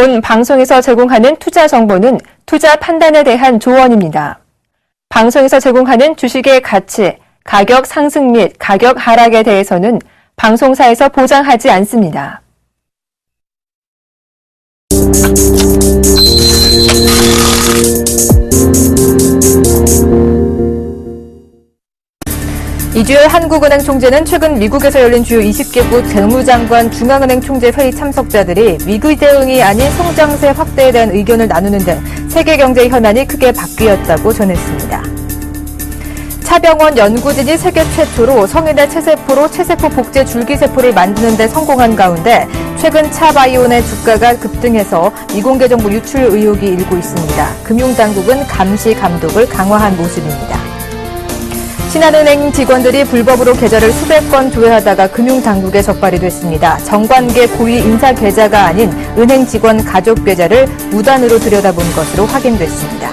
본 방송에서 제공하는 투자 정보는 투자 판단에 대한 조언입니다. 방송에서 제공하는 주식의 가치, 가격 상승 및 가격 하락에 대해서는 방송사에서 보장하지 않습니다. 이주열 한국은행 총재는 최근 미국에서 열린 주요 20개국 재무장관 중앙은행 총재 회의 참석자들이 위기 대응이 아닌 성장세 확대에 대한 의견을 나누는 등 세계 경제 현안이 크게 바뀌었다고 전했습니다. 차병원 연구진이 세계 최초로 성인의 체세포로 체세포 복제 줄기세포를 만드는 데 성공한 가운데 최근 차바이온의 주가가 급등해서 미공개 정보 유출 의혹이 일고 있습니다. 금융당국은 감시 감독을 강화한 모습입니다. 신한은행 직원들이 불법으로 계좌를 수백 건 조회하다가 금융당국에 적발이 됐습니다. 정관계 고위 인사 계좌가 아닌 은행 직원 가족 계좌를 무단으로 들여다본 것으로 확인됐습니다.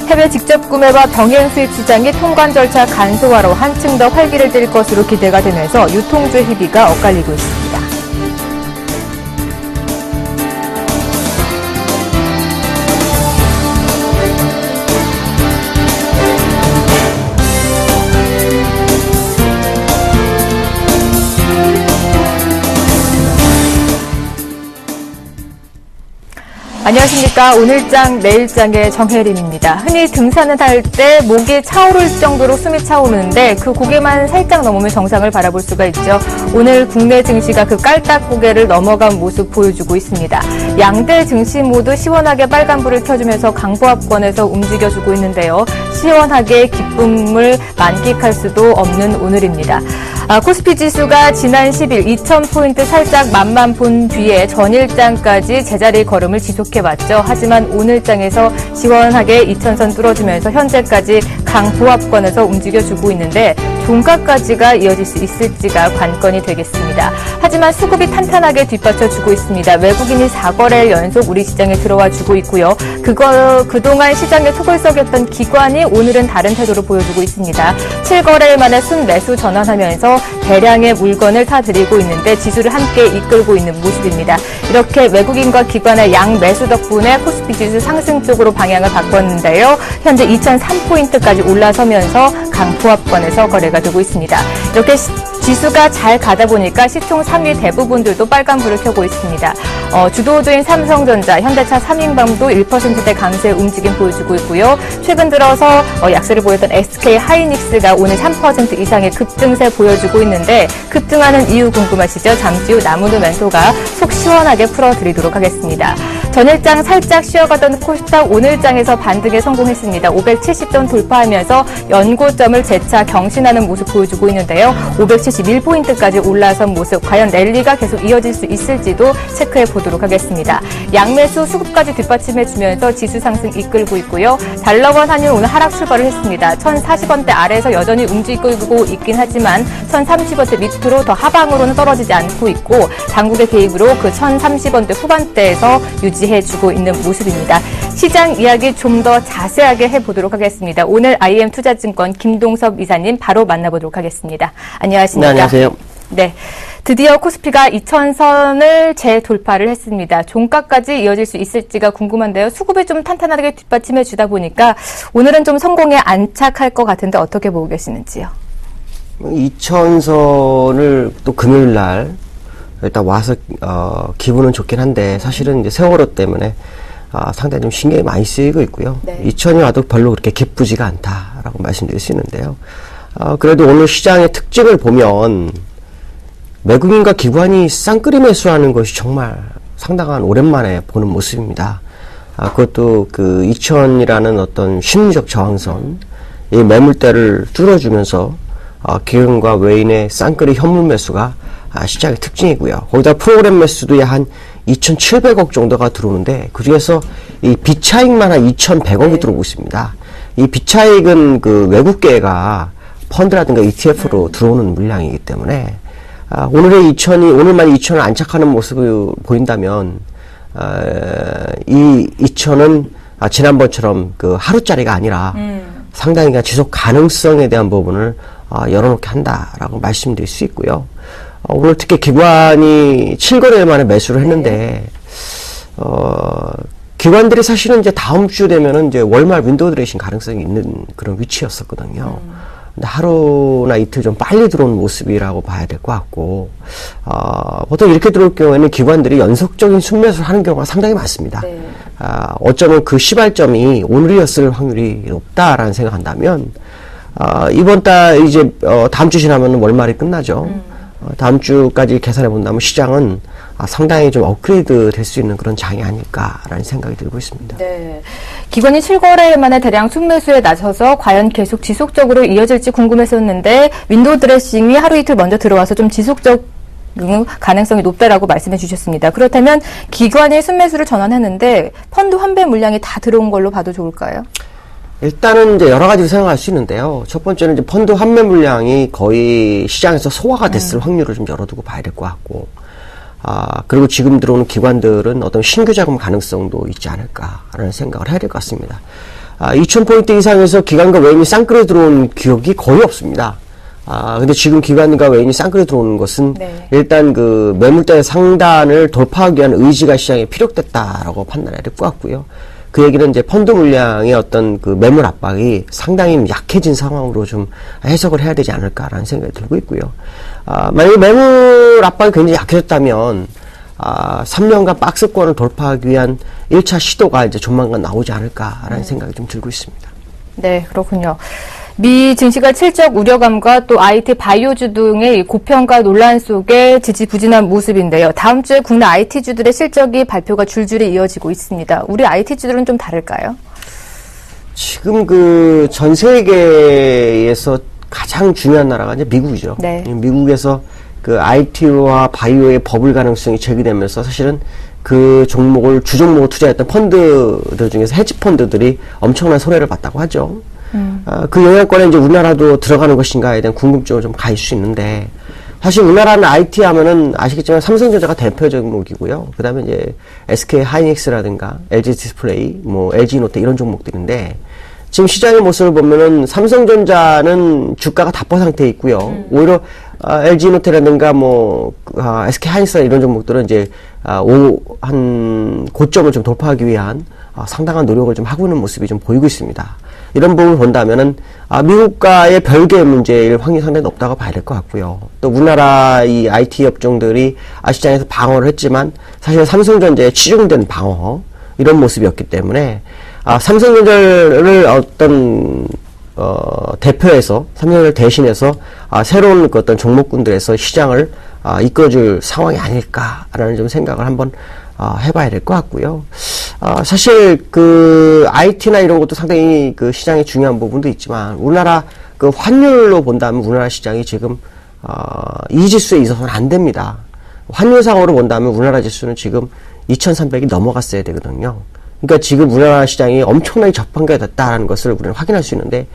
해외 직접 구매와 병행 수입 시장이 통관 절차 간소화로 한층 더 활기를 띨 것으로 기대가 되면서 유통주 희비가 엇갈리고 있습니다. 안녕하십니까. 오늘장 내일장의 정혜림입니다. 흔히 등산을 할 때 목이 차오를 정도로 숨이 차오르는데 그 고개만 살짝 넘으면 정상을 바라볼 수가 있죠. 오늘 국내 증시가 그 깔딱 고개를 넘어간 모습 보여주고 있습니다. 양대 증시 모두 시원하게 빨간불을 켜주면서 강보합권에서 움직여주고 있는데요. 시원하게 기쁨을 만끽할 수도 없는 오늘입니다. 코스피 지수가 지난 10일 2000포인트 살짝 맛만 본 뒤에 전일장까지 제자리 걸음을 지속해왔죠. 하지만 오늘장에서 시원하게 2000선 뚫어주면서 현재까지 강보합권에서 움직여주고 있는데 종가까지가 이어질 수 있을지가 관건이 되겠습니다. 하지만 수급이 탄탄하게 뒷받쳐주고 있습니다. 외국인이 4거래일 연속 우리 시장에 들어와 주고 있고요. 그동안 시장에 속을 썩였던 기관이 오늘은 다른 태도를 보여주고 있습니다. 7거래일 만에 순매수 전환하면서 대량의 물건을 타들이고 있는데 지수를 함께 이끌고 있는 모습입니다. 이렇게 외국인과 기관의 양매수 덕분에 코스피 지수 상승 쪽으로 방향을 바꿨는데요. 현재 2003포인트까지 올라서면서 강보합권에서 거래가 되고 있습니다. 이렇게 지수가 잘 가다 보니까 시총 3위 대부분들도 빨간불을 켜고 있습니다. 주도주인 삼성전자, 현대차 3인방도 1%대 강세 움직임 보여주고 있고요. 최근 들어서 약세를 보였던 SK 하이닉스가 오늘 3% 이상의 급등세 보여주고 있는데 급등하는 이유 궁금하시죠? 잠시 후 나무는 멘토가 속 시원하게 풀어드리도록 하겠습니다. 전일장 살짝 쉬어가던 코스닥 오늘장에서 반등에 성공했습니다. 570선 돌파하면서 연고점을 재차 경신하는 모습 보여주고 있는데요. 571포인트까지 올라선 모습, 과연 랠리가 계속 이어질 수 있을지도 체크해 보도록 하겠습니다. 양매수 수급까지 뒷받침해주면서 지수 상승 이끌고 있고요. 달러원 환율 오늘 하락 출발을 했습니다. 1040원대 아래에서 여전히 움직이고 있긴 하지만 1030원대 밑으로 더 하방으로는 떨어지지 않고 있고 당국의 개입으로 그 1030원대 후반대에서 유지해주고 있는 모습입니다. 시장 이야기 좀 더 자세하게 해보도록 하겠습니다. 오늘 IM투자증권 김동섭 이사님 바로 만나보도록 하겠습니다. 안녕하십니까? 네, 안녕하세요. 네. 드디어 코스피가 2000선을 재돌파를 했습니다. 종가까지 이어질 수 있을지가 궁금한데요. 수급이 좀 탄탄하게 뒷받침해 주다 보니까 오늘은 좀 성공에 안착할 것 같은데 어떻게 보고 계시는지요? 2000선을 또 금요일 날 일단 와서 기분은 좋긴 한데 사실은 이제 세월호 때문에 상당히 좀 신경이 많이 쓰이고 있고요. 네. 2000이 와도 별로 그렇게 기쁘지가 않다라고 말씀드릴 수 있는데요. 그래도 오늘 시장의 특징을 보면 외국인과 기관이 쌍끌이 매수하는 것이 정말 상당한 오랜만에 보는 모습입니다. 그것도 그 2000이라는 어떤 심리적 저항선, 이 매물대를 뚫어주면서 기관과 외인의 쌍끌이 현물 매수가 시장의 특징이고요. 거기다 프로그램 매수도 한 2,700억 정도가 들어오는데 그중에서 이 비차익만 한 2,100억이 들어오고 있습니다. 이 비차익은 그 외국계가 펀드라든가 ETF로 들어오는 물량이기 때문에 오늘의 2000이 오늘만 2000을 안착하는 모습을 보인다면 이 2000은 지난번처럼 그 하루짜리가 아니라 상당히 지속 가능성에 대한 부분을 열어놓게 한다라고 말씀드릴 수 있고요. 오늘 특히 기관이 7거래일 만에 매수를 했는데 기관들이 사실은 이제 다음 주 되면은 이제 월말 윈도우 드레싱 가능성이 있는 그런 위치였었거든요. 근데 하루나 이틀 좀 빨리 들어온 모습이라고 봐야 될 것 같고, 보통 이렇게 들어올 경우에는 기관들이 연속적인 순매수를 하는 경우가 상당히 많습니다. 네. 어쩌면 그 시발점이 오늘이었을 확률이 높다라는 생각한다면, 이번 달 이제, 다음 주 지나면 월말이 끝나죠. 다음 주까지 계산해 본다면 시장은 상당히 좀 업그레이드 될 수 있는 그런 장이 아닐까라는 생각이 들고 있습니다. 네. 기관이 7거래일 만에 대량 순매수에 나서서 과연 계속 지속적으로 이어질지 궁금했었는데 윈도우 드레싱이 하루 이틀 먼저 들어와서 좀 지속적 가능성이 높다라고 말씀해 주셨습니다. 그렇다면 기관이 순매수를 전환했는데 펀드 환배 물량이 다 들어온 걸로 봐도 좋을까요? 일단은 이제 여러 가지로 생각할 수 있는데요. 첫 번째는 이제 펀드 환매 물량이 거의 시장에서 소화가 됐을 확률을 좀 열어두고 봐야 될 것 같고, 그리고 지금 들어오는 기관들은 어떤 신규 자금 가능성도 있지 않을까라는 생각을 해야 될 것 같습니다. 2,000포인트 이상에서 기관과 외인이 쌍끌이 들어온 기억이 거의 없습니다. 근데 지금 기관과 외인이 쌍끌이 들어오는 것은 네. 일단 그 매물대 상단을 돌파하기 위한 의지가 시장에 피력됐다라고 판단해야 될 것 같고요. 그 얘기는 이제 펀드 물량의 어떤 그 매물 압박이 상당히 약해진 상황으로 좀 해석을 해야 되지 않을까라는 생각이 들고 있고요. 만약에 매물 압박이 굉장히 약해졌다면, 3년간 박스권을 돌파하기 위한 1차 시도가 이제 조만간 나오지 않을까라는 생각이 좀 들고 있습니다. 네, 그렇군요. 미 증시가 실적 우려감과 또 IT 바이오주 등의 고평가 논란 속에 지지부진한 모습인데요. 다음 주에 국내 IT주들의 실적이 발표가 줄줄이 이어지고 있습니다. 우리 IT주들은 좀 다를까요? 지금 그 전 세계에서 가장 중요한 나라가 이제 미국이죠. 네. 미국에서 그 IT와 바이오의 버블 가능성이 제기되면서 사실은 그 종목을 주 종목으로 투자했던 펀드들 중에서 헤지 펀드들이 엄청난 손해를 봤다고 하죠. 그 영향권에 이제 우리나라도 들어가는 것인가에 대한 궁금증을 좀 가질 수 있는데, 사실 우리나라는 IT 하면은 아시겠지만 삼성전자가 대표적인 종목이고요. 그 다음에 이제 SK 하이닉스라든가 LG 디스플레이, 뭐 LG 노트 이런 종목들인데, 지금 시장의 모습을 보면은 삼성전자는 주가가 답보 상태에 있고요. 오히려 LG 노트라든가 뭐 SK 하이닉스 이런 종목들은 이제 한 고점을 좀 돌파하기 위한 상당한 노력을 좀 하고 있는 모습이 좀 보이고 있습니다. 이런 부분을 본다면은 미국과의 별개의 문제일 확률이 상당히 높다고 봐야 될 것 같고요. 또 우리나라 이 IT 업종들이 시장에서 방어를 했지만 사실 삼성전자에 치중된 방어 이런 모습이었기 때문에 삼성전자를 어떤 대표해서 삼성전자를 대신해서 새로운 그 어떤 종목군들에서 시장을 이끌어줄 상황이 아닐까라는 좀 생각을 한번 해봐야 될 것 같고요. 사실 그 IT나 이런 것도 상당히 그 시장에 중요한 부분도 있지만 우리나라 그 환율로 본다면 우리나라 시장이 지금 이 지수에 있어서는 안 됩니다. 환율상으로 본다면 우리나라 지수는 지금 2,300이 넘어갔어야 되거든요. 그러니까 지금 우리나라 시장이 엄청나게 저평가가 됐다는 것을 우리는 확인할 수 있는데,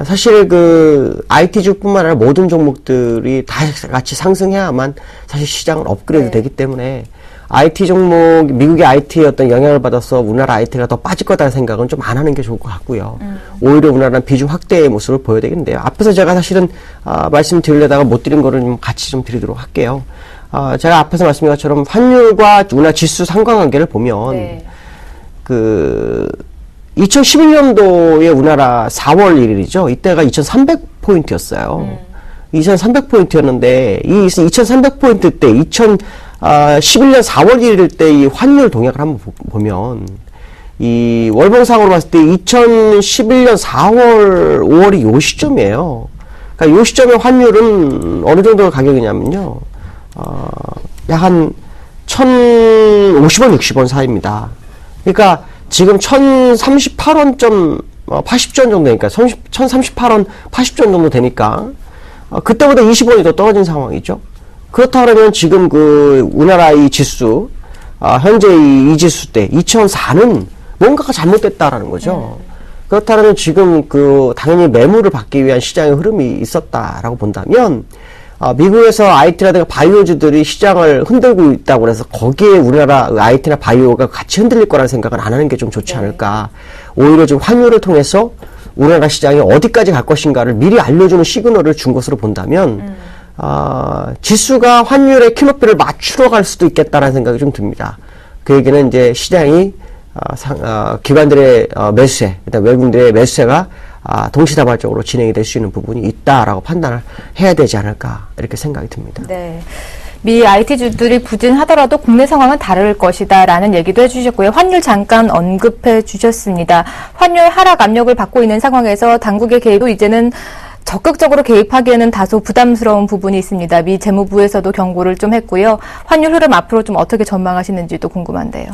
사실 그 IT주뿐만 아니라 모든 종목들이 다 같이 상승해야만 사실 시장은 업그레이드 되기 때문에 IT 종목, 미국의 IT에 어떤 영향을 받아서 우리나라 IT가 더 빠질 거다는 생각은 좀 안 하는 게 좋을 것 같고요. 오히려 우리나라는 비중 확대의 모습을 보여야 되겠는데요. 앞에서 제가 사실은 말씀드리려다가 못 드린 거를 좀 같이 좀 드리도록 할게요. 제가 앞에서 말씀드린 것처럼 환율과 우리나라 지수 상관관계를 보면 네. 그 2011년도에 우리나라 4월 1일이죠. 이때가 2,300포인트였어요. 2,300포인트였는데 이 2,300포인트 때 2011년 4월 1일 때 이 환율 동향을 한번 보면 이 월봉상으로 봤을 때 2011년 4월 5월이 요 시점이에요. 그러니까 요 시점의 환율은 어느 정도 가격이냐면요. 약 한 1,050원, 60원 사이입니다. 그러니까 지금 1,038원 80전 정도 되니까 1,038원 80전 정도 되니까 그때보다 20원이 더 떨어진 상황이죠. 그렇다 그러면 지금 그 우리나라 이 지수 현재 이 지수 때 2004는 뭔가가 잘못됐다라는 거죠. 그렇다면 지금 그 당연히 매물을 받기 위한 시장의 흐름이 있었다라고 본다면 미국에서 IT라든가 바이오주들이 시장을 흔들고 있다고 해서 거기에 우리나라 IT나 바이오가 같이 흔들릴 거라는 생각은 안 하는 게 좀 좋지 않을까. 오히려 좀 환율을 통해서 우리나라 시장이 어디까지 갈 것인가를 미리 알려주는 시그널을 준 것으로 본다면 지수가 환율의 키높이를 맞추러 갈 수도 있겠다라는 생각이 좀 듭니다. 그 얘기는 이제 시장이 기관들의 매수세, 일단 외국인들의 매수세가 동시다발적으로 진행이 될 수 있는 부분이 있다라고 판단을 해야 되지 않을까 이렇게 생각이 듭니다. 네. 미 IT주들이 부진하더라도 국내 상황은 다를 것이다라는 얘기도 해주셨고요. 환율 잠깐 언급해 주셨습니다. 환율 하락 압력을 받고 있는 상황에서 당국의 개입도 이제는 적극적으로 개입하기에는 다소 부담스러운 부분이 있습니다. 미 재무부에서도 경고를 좀 했고요. 환율 흐름 앞으로 좀 어떻게 전망하시는지도 궁금한데요.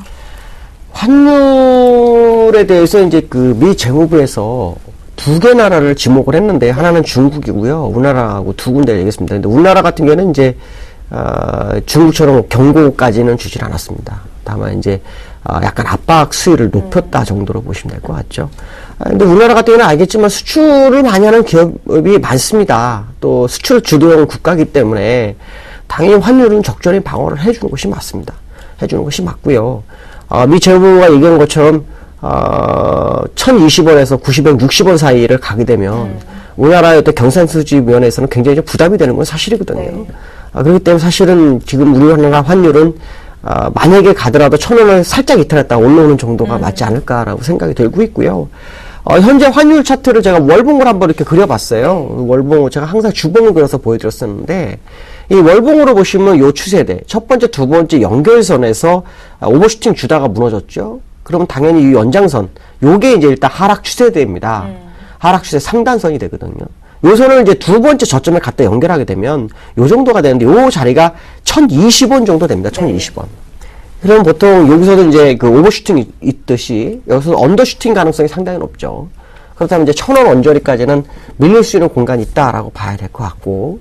환율에 대해서 이제 그 미 재무부에서 두 개 나라를 지목을 했는데 하나는 중국이고요. 우리나라하고 두 군데를 얘기했습니다. 근데 우리나라 같은 경우는 이제 중국처럼 경고까지는 주질 않았습니다. 다만 이제 약간 압박 수위를 높였다 정도로 보시면 될 것 같죠. 근데 우리나라 같은 경우는 알겠지만 수출을 많이 하는 기업이 많습니다. 또 수출 주도형 국가이기 때문에 당연히 환율은 적절히 방어를 해주는 것이 맞습니다. 해주는 것이 맞고요. 미 재무부가 얘기한 것처럼 1020원에서 90원 사이를 가게 되면 우리나라의 어떤 경상수지 면에서는 굉장히 좀 부담이 되는 건 사실이거든요. 네. 그렇기 때문에 사실은 지금 우리나라 환율은 만약에 가더라도 1,000원을 살짝 이탈했다 올라오는 정도가 맞지 않을까라고 생각이 들고 있고요. 현재 환율 차트를 제가 월봉을 한번 이렇게 그려봤어요. 월봉을 제가 항상 주봉을 그려서 보여드렸었는데 이 월봉으로 보시면 요 추세대 첫 번째, 두 번째 연결선에서 오버슈팅 주다가 무너졌죠. 그러면 당연히 이 연장선 요게 이제 일단 하락 추세대입니다. 하락 추세 상단선이 되거든요. 요 선을 이제 두 번째 저점에 갖다 연결하게 되면 요 정도가 되는데 요 자리가 1020원 정도 됩니다. 1020원. 그럼 보통 여기서도 이제 그 오버슈팅이 있듯이 여기서 언더슈팅 가능성이 상당히 높죠. 그렇다면 이제 1,000원 언저리까지는 밀릴 수 있는 공간이 있다라고 봐야 될 것 같고,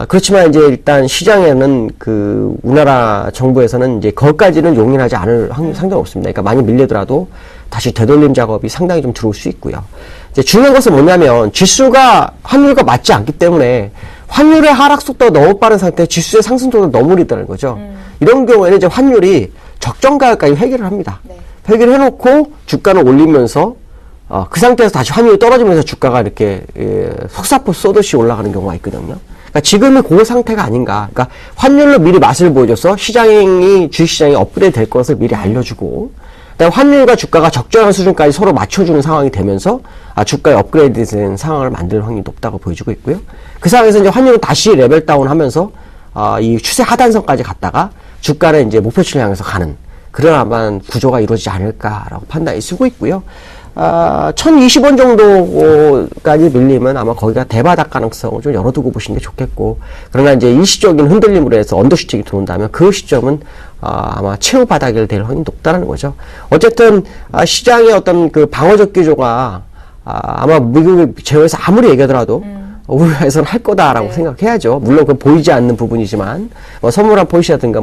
그렇지만 이제 일단 시장에는 그 우리나라 정부에서는 이제 거기까지는 용인하지 않을 확률이 상당히 없습니다. 그러니까 많이 밀리더라도 다시 되돌림 작업이 상당히 좀 들어올 수 있고요. 이제 중요한 것은 뭐냐면 지수가 환율과 맞지 않기 때문에 환율의 하락 속도가 너무 빠른 상태에 지수의 상승 속도가 너무 느리다는 거죠. 이런 경우에는 이제 환율이 적정 가격까지 회귀를 합니다. 네. 회귀를 해놓고 주가를 올리면서 그 상태에서 다시 환율이 떨어지면서 주가가 이렇게 속사포 쏘듯이 올라가는 경우가 있거든요. 그러니까 지금이 그 상태가 아닌가. 그러니까 환율로 미리 맛을 보여줘서 주식시장이 업그레이드 될 것을 미리 알려주고, 그다음에 환율과 주가가 적정한 수준까지 서로 맞춰주는 상황이 되면서 주가의 업그레이드 된 상황을 만들 확률이 높다고 보여주고 있고요. 그 상황에서 이제 환율은 다시 레벨 다운하면서 이 추세 하단선까지 갔다가 주가는 이제 목표치를 향해서 가는 그런 아마 구조가 이루어지지 않을까라고 판단이 쓰고 있고요. 1020원 정도까지 밀리면 아마 거기가 대바닥 가능성을 좀 열어두고 보시는 게 좋겠고, 그러나 이제 일시적인 흔들림으로 해서 언더슈팅이 들어온다면 그 시점은 아마 최후 바닥이 될 확률이 높다는 거죠. 어쨌든 시장의 어떤 그 방어적 기조가 아마 미국의 제외에서 아무리 얘기하더라도 우리나라에서는 할 거다라고 네. 생각해야죠. 물론 그건 보이지 않는 부분이지만 선물한 포지션이라든가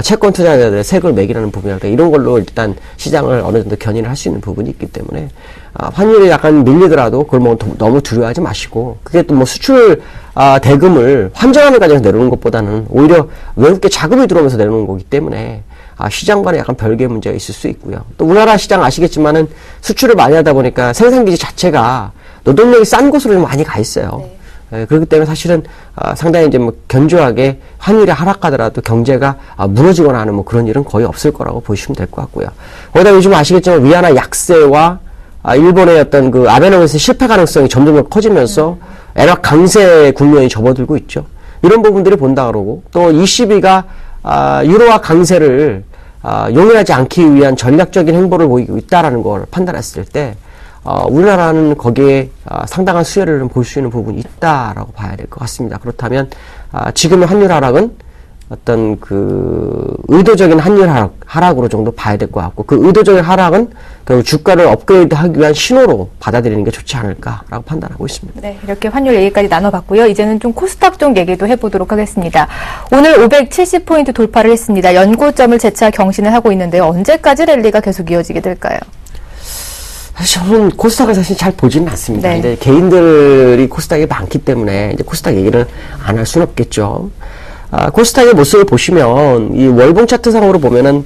채권 투자자들의 세금을 매기라는 부분이라든가 이런 걸로 일단 시장을 어느 정도 견인을 할 수 있는 부분이 있기 때문에 환율이 약간 밀리더라도 그걸 너무 두려워하지 마시고, 그게 또 수출 대금을 환전하는 과정에서 내려오는 것보다는 오히려 외국계 자금이 들어오면서 내려오는 거기 때문에 시장과는 약간 별개의 문제가 있을 수 있고요. 또 우리나라 시장 아시겠지만은 수출을 많이 하다 보니까 생산기지 자체가 노동력이 싼 곳으로 좀 많이 가 있어요. 네. 그렇기 때문에 사실은 상당히 이제 견조하게 환율이 하락하더라도 경제가 무너지거나 하는 그런 일은 거의 없을 거라고 보시면 될 것 같고요. 거기다 요즘 아시겠지만 위안화 약세와 일본의 어떤 그 아베노미스 실패 가능성이 점점 더 커지면서 엔화 강세 국면이 접어들고 있죠. 이런 부분들이 본다 그러고, 또 ECB가 유로화 강세를 용인하지 않기 위한 전략적인 행보를 보이고 있다라는 걸 판단했을 때 우리나라는 거기에 상당한 수혜를 볼 수 있는 부분이 있다라고 봐야 될 것 같습니다. 그렇다면 지금의 환율 하락은 어떤 그 의도적인 환율 하락으로 정도 봐야 될 것 같고, 그 의도적인 하락은 결국 주가를 업그레이드하기 위한 신호로 받아들이는 게 좋지 않을까라고 판단하고 있습니다. 네, 이렇게 환율 얘기까지 나눠봤고요. 이제는 좀 코스닥 쪽 얘기도 해보도록 하겠습니다. 오늘 570포인트 돌파를 했습니다. 연고점을 재차 경신을 하고 있는데요. 언제까지 랠리가 계속 이어지게 될까요? 사실 저는 코스닥을 사실 잘 보지는 않습니다. 네. 근데 개인들이 코스닥이 많기 때문에 이제 코스닥 얘기를 안 할 수는 없겠죠. 코스닥의 모습을 보시면 이 월봉 차트 상으로 보면은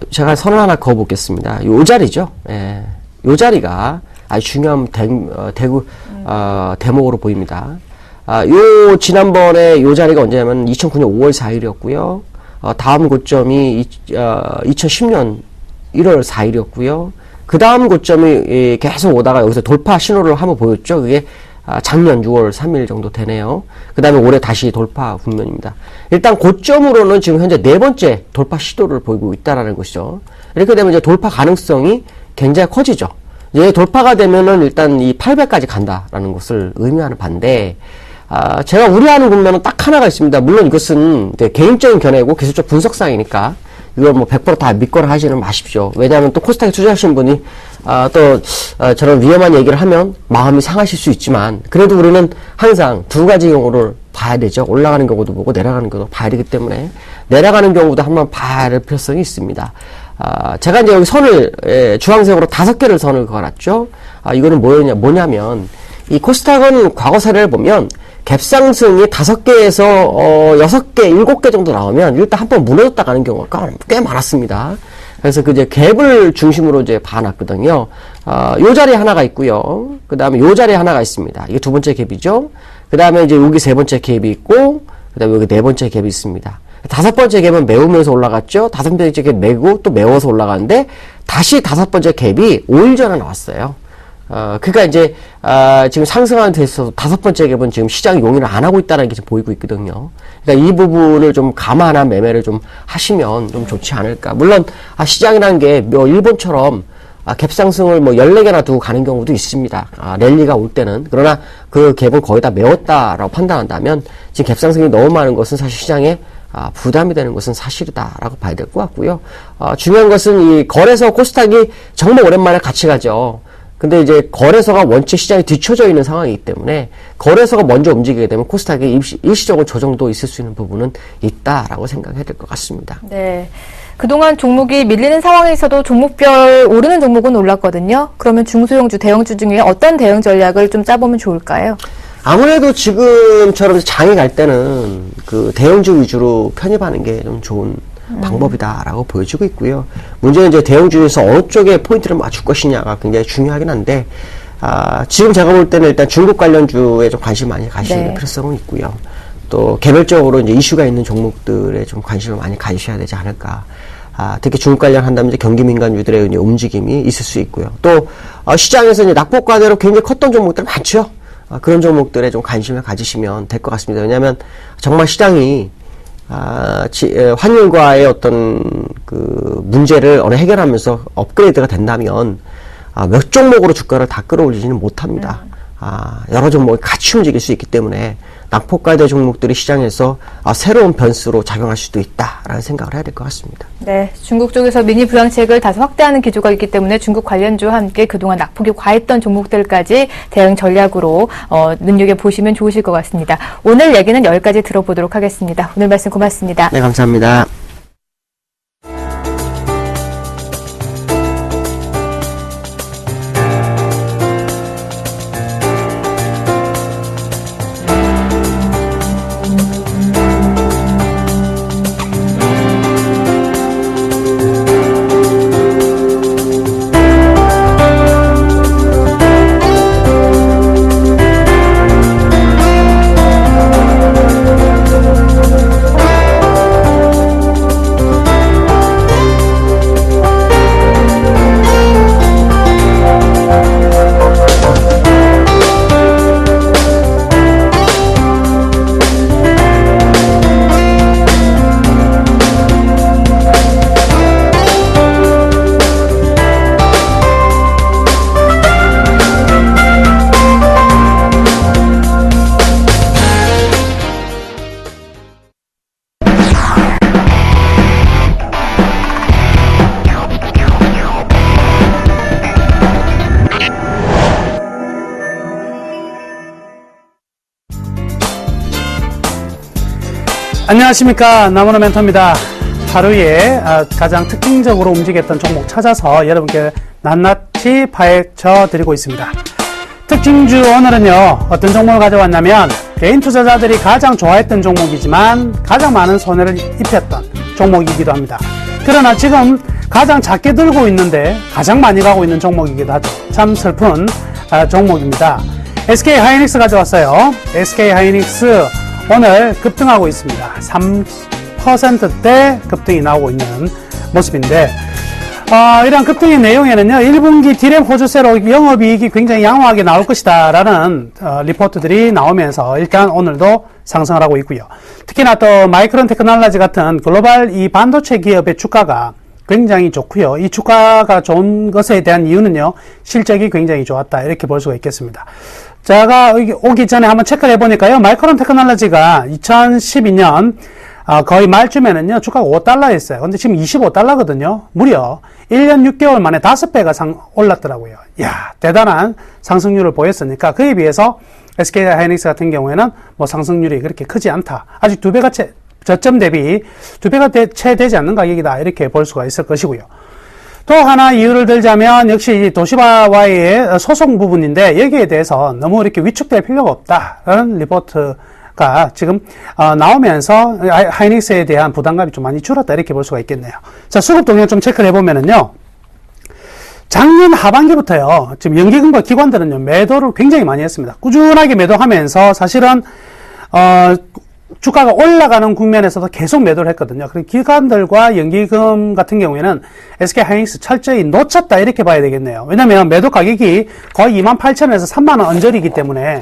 제가 선을 하나 그어보겠습니다. 요 자리죠. 예. 요 자리가 아주 중요한 대목으로 보입니다. 요 지난번에 요 자리가 언제냐면 2009년 5월 4일이었고요. 다음 고점이 2010년 1월 4일이었고요. 그 다음 고점이 계속 오다가 여기서 돌파 신호를 한번 보였죠. 그게 작년 6월 3일 정도 되네요. 그 다음에 올해 다시 돌파 국면입니다. 일단 고점으로는 지금 현재 네 번째 돌파 시도를 보이고 있다라는 것이죠. 이렇게 되면 이제 돌파 가능성이 굉장히 커지죠. 이제 돌파가 되면은 일단 이 800까지 간다라는 것을 의미하는 반대, 제가 우려하는 국면은 딱 하나가 있습니다. 물론 이것은 이제 개인적인 견해고 기술적 분석상이니까 이걸 뭐 100%다 믿거나 하지는 마십시오. 왜냐하면 또 코스닥에 투자하신 분이 저런 위험한 얘기를 하면 마음이 상하실 수 있지만, 그래도 우리는 항상 두 가지 경우를 봐야 되죠. 올라가는 경우도 보고 내려가는 경우도 봐야 되기 때문에 내려가는 경우도 한번 봐야 할 필요성이 있습니다. 제가 이제 여기 선을 주황색으로 5개를 선을 그어놨죠. 이거는 뭐냐면 이 코스닥은 과거 사례를 보면 갭상승이 5개에서 6개, 7개 정도 나오면 일단 한번 무너졌다 가는 경우가 꽤 많았습니다. 그래서 그 이제 갭을 중심으로 이제 봐놨거든요. 요 자리에 하나가 있고요. 그 다음에 요 자리에 하나가 있습니다. 이게 두 번째 갭이죠. 그 다음에 이제 여기 세 번째 갭이 있고, 그 다음에 여기 네 번째 갭이 있습니다. 다섯 번째 갭은 메우면서 올라갔죠. 다섯 번째 갭 메고 또 메워서 올라가는데 다시 다섯 번째 갭이 5일 전에 나왔어요. 그러니까 이제 지금 상승하는 데 있어서 다섯 번째 갭은 지금 시장이 용인을 안 하고 있다는 게 지금 보이고 있거든요. 그러니까 이 부분을 좀 감안한 매매를 좀 하시면 좀 좋지 않을까. 물론 시장이라는 게 일본처럼 갭상승을 뭐 14개나 두고 가는 경우도 있습니다. 랠리가 올 때는. 그러나 그 갭은 거의 다 메웠다라고 판단한다면 지금 갭상승이 너무 많은 것은 사실 시장에 부담이 되는 것은 사실이다라고 봐야 될 것 같고요. 중요한 것은 이 거래소 코스닥이 정말 오랜만에 같이 가죠. 근데 이제 거래소가 원체 시장이 뒤쳐져 있는 상황이기 때문에 거래소가 먼저 움직이게 되면 코스닥이 일시적으로 조정도 있을 수 있는 부분은 있다라고 생각해야 될 것 같습니다. 네. 그동안 종목이 밀리는 상황에서도 종목별 오르는 종목은 올랐거든요. 그러면 중소형주, 대형주 중에 어떤 대응 전략을 좀 짜보면 좋을까요? 아무래도 지금처럼 장이 갈 때는 그 대형주 위주로 편입하는 게 좀 좋은 방법이다라고 보여지고 있고요. 문제는 이제 대형주에서 어느 쪽에 포인트를 맞출 것이냐가 굉장히 중요하긴 한데, 지금 제가 볼 때는 일단 중국 관련주에 좀 관심 많이 가시는 필요성은 있고요. 또 개별적으로 이제 이슈가 있는 종목들에 좀 관심을 많이 가지셔야 되지 않을까. 특히 중국 관련한다면 이제 경기 민감주들의 이제 움직임이 있을 수 있고요. 또 시장에서 이제 낙폭과대로 굉장히 컸던 종목들 많죠. 그런 종목들에 좀 관심을 가지시면 될 것 같습니다. 왜냐하면 정말 시장이 환율과의 어떤 그 문제를 어느 해결하면서 업그레이드가 된다면 몇 종목으로 주가를 다 끌어올리지는 못합니다. 여러 종목이 같이 움직일 수 있기 때문에 낙폭과대 종목들이 시장에서 새로운 변수로 작용할 수도 있다라는 생각을 해야 될 것 같습니다. 네, 중국 쪽에서 미니 부양책을 다소 확대하는 기조가 있기 때문에 중국 관련주와 함께 그동안 낙폭이 과했던 종목들까지 대응 전략으로 눈여겨보시면 좋으실 것 같습니다. 오늘 얘기는 여기까지 들어보도록 하겠습니다. 오늘 말씀 고맙습니다. 네, 감사합니다. 안녕하십니까, 나무노 멘토입니다. 하루에 가장 특징적으로 움직였던 종목 찾아서 여러분께 낱낱이 파헤쳐 드리고 있습니다. 특징주 오늘은요, 어떤 종목을 가져왔냐면 개인 투자자들이 가장 좋아했던 종목이지만 가장 많은 손해를 입혔던 종목이기도 합니다. 그러나 지금 가장 작게 들고 있는데 가장 많이 가고 있는 종목이기도 하죠. 참 슬픈 종목입니다. SK 하이닉스 가져왔어요. SK 하이닉스 오늘 급등하고 있습니다. 30%대 급등이 나오고 있는 모습인데, 이러한 급등의 내용에는요, 1분기 디램 호주세로 영업이익이 굉장히 양호하게 나올 것이다 라는 리포트들이 나오면서 일단 오늘도 상승을 하고 있고요. 특히나 또 마이크론 테크놀로지 같은 글로벌 이 반도체 기업의 주가가 굉장히 좋고요. 이 주가가 좋은 것에 대한 이유는요, 실적이 굉장히 좋았다 이렇게 볼 수가 있겠습니다. 제가 오기 전에 한번 체크를 해보니까요, 마이크론 테크놀로지가 2012년 거의 말쯤에는요, 주가가 $5였어요. 근데 지금 $25거든요. 무려 1년 6개월 만에 5배가 올랐더라고요. 이야, 대단한 상승률을 보였으니까 그에 비해서 SK 하이닉스 같은 경우에는 뭐 상승률이 그렇게 크지 않다. 아직 2배가 저점 대비 2배가 채 되지 않는 가격이다. 이렇게 볼 수가 있을 것이고요. 또 하나 이유를 들자면 역시 도시바와의 소송 부분인데 여기에 대해서 너무 이렇게 위축될 필요가 없다라는 리포트가 지금 나오면서 하이닉스에 대한 부담감이 좀 많이 줄었다 이렇게 볼 수가 있겠네요. 자, 수급 동향 좀 체크를 해보면은요, 작년 하반기부터요, 지금 연기금과 기관들은요, 매도를 굉장히 많이 했습니다. 꾸준하게 매도하면서 사실은 주가가 올라가는 국면에서도 계속 매도를 했거든요. 그리고 기관들과 연기금 같은 경우에는 SK 하이닉스 철저히 놓쳤다 이렇게 봐야 되겠네요. 왜냐면 매도 가격이 거의 28,000원에서 30,000원 언저리이기 때문에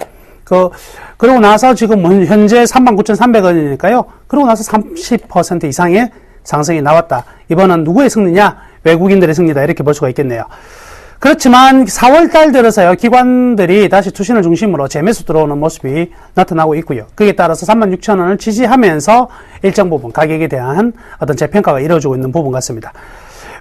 그러고 나서 지금 현재 39,300원이니까요. 그러고 나서 30% 이상의 상승이 나왔다. 이번은 누구의 승리냐? 외국인들의 승리다. 이렇게 볼 수가 있겠네요. 그렇지만 4월달 들어서요, 기관들이 다시 투신을 중심으로 재매수 들어오는 모습이 나타나고 있고요. 그에 따라서 36,000원을 지지하면서 일정 부분 가격에 대한 어떤 재평가가 이루어지고 있는 부분 같습니다.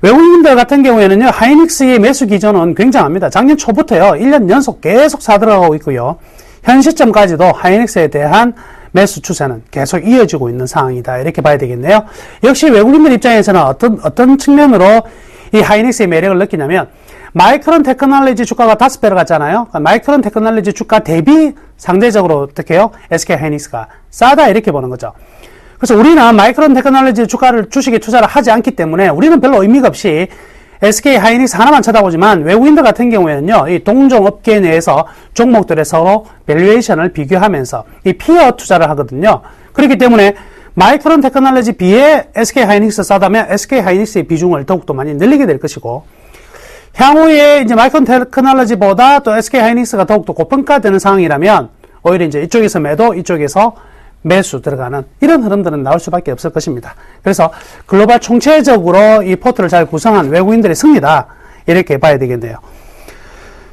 외국인들 같은 경우에는요, 하이닉스의 매수 기조는 굉장합니다. 작년 초부터요, 1년 연속 계속 사들어가고 있고요. 현 시점까지도 하이닉스에 대한 매수 추세는 계속 이어지고 있는 상황이다. 이렇게 봐야 되겠네요. 역시 외국인들 입장에서는 어떤 측면으로 이 하이닉스의 매력을 느끼냐면, 마이크론 테크놀로지 주가가 5배로 갔잖아요. 마이크론 테크놀로지 주가 대비 상대적으로 어떻게요? SK 하이닉스가 싸다 이렇게 보는 거죠. 그래서 우리는 마이크론 테크놀로지 주식에 투자를 하지 않기 때문에 우리는 별로 의미가 없이 SK 하이닉스 하나만 쳐다보지만, 외국인들 같은 경우에는요, 이 동종 업계 내에서 종목들의 서로 밸류에이션을 비교하면서 이 피어 투자를 하거든요. 그렇기 때문에 마이크론 테크놀로지 비해 SK 하이닉스 싸다면 SK 하이닉스의 비중을 더욱더 많이 늘리게 될 것이고, 향후에 이제 마이크론 테크놀로지보다 또 SK 하이닉스가 더욱더 고평가되는 상황이라면 오히려 이제 이쪽에서 매도, 이쪽에서 매수 들어가는 이런 흐름들은 나올 수밖에 없을 것입니다. 그래서 글로벌 총체적으로 이 포트를 잘 구성한 외국인들의 승리다 이렇게 봐야 되겠네요.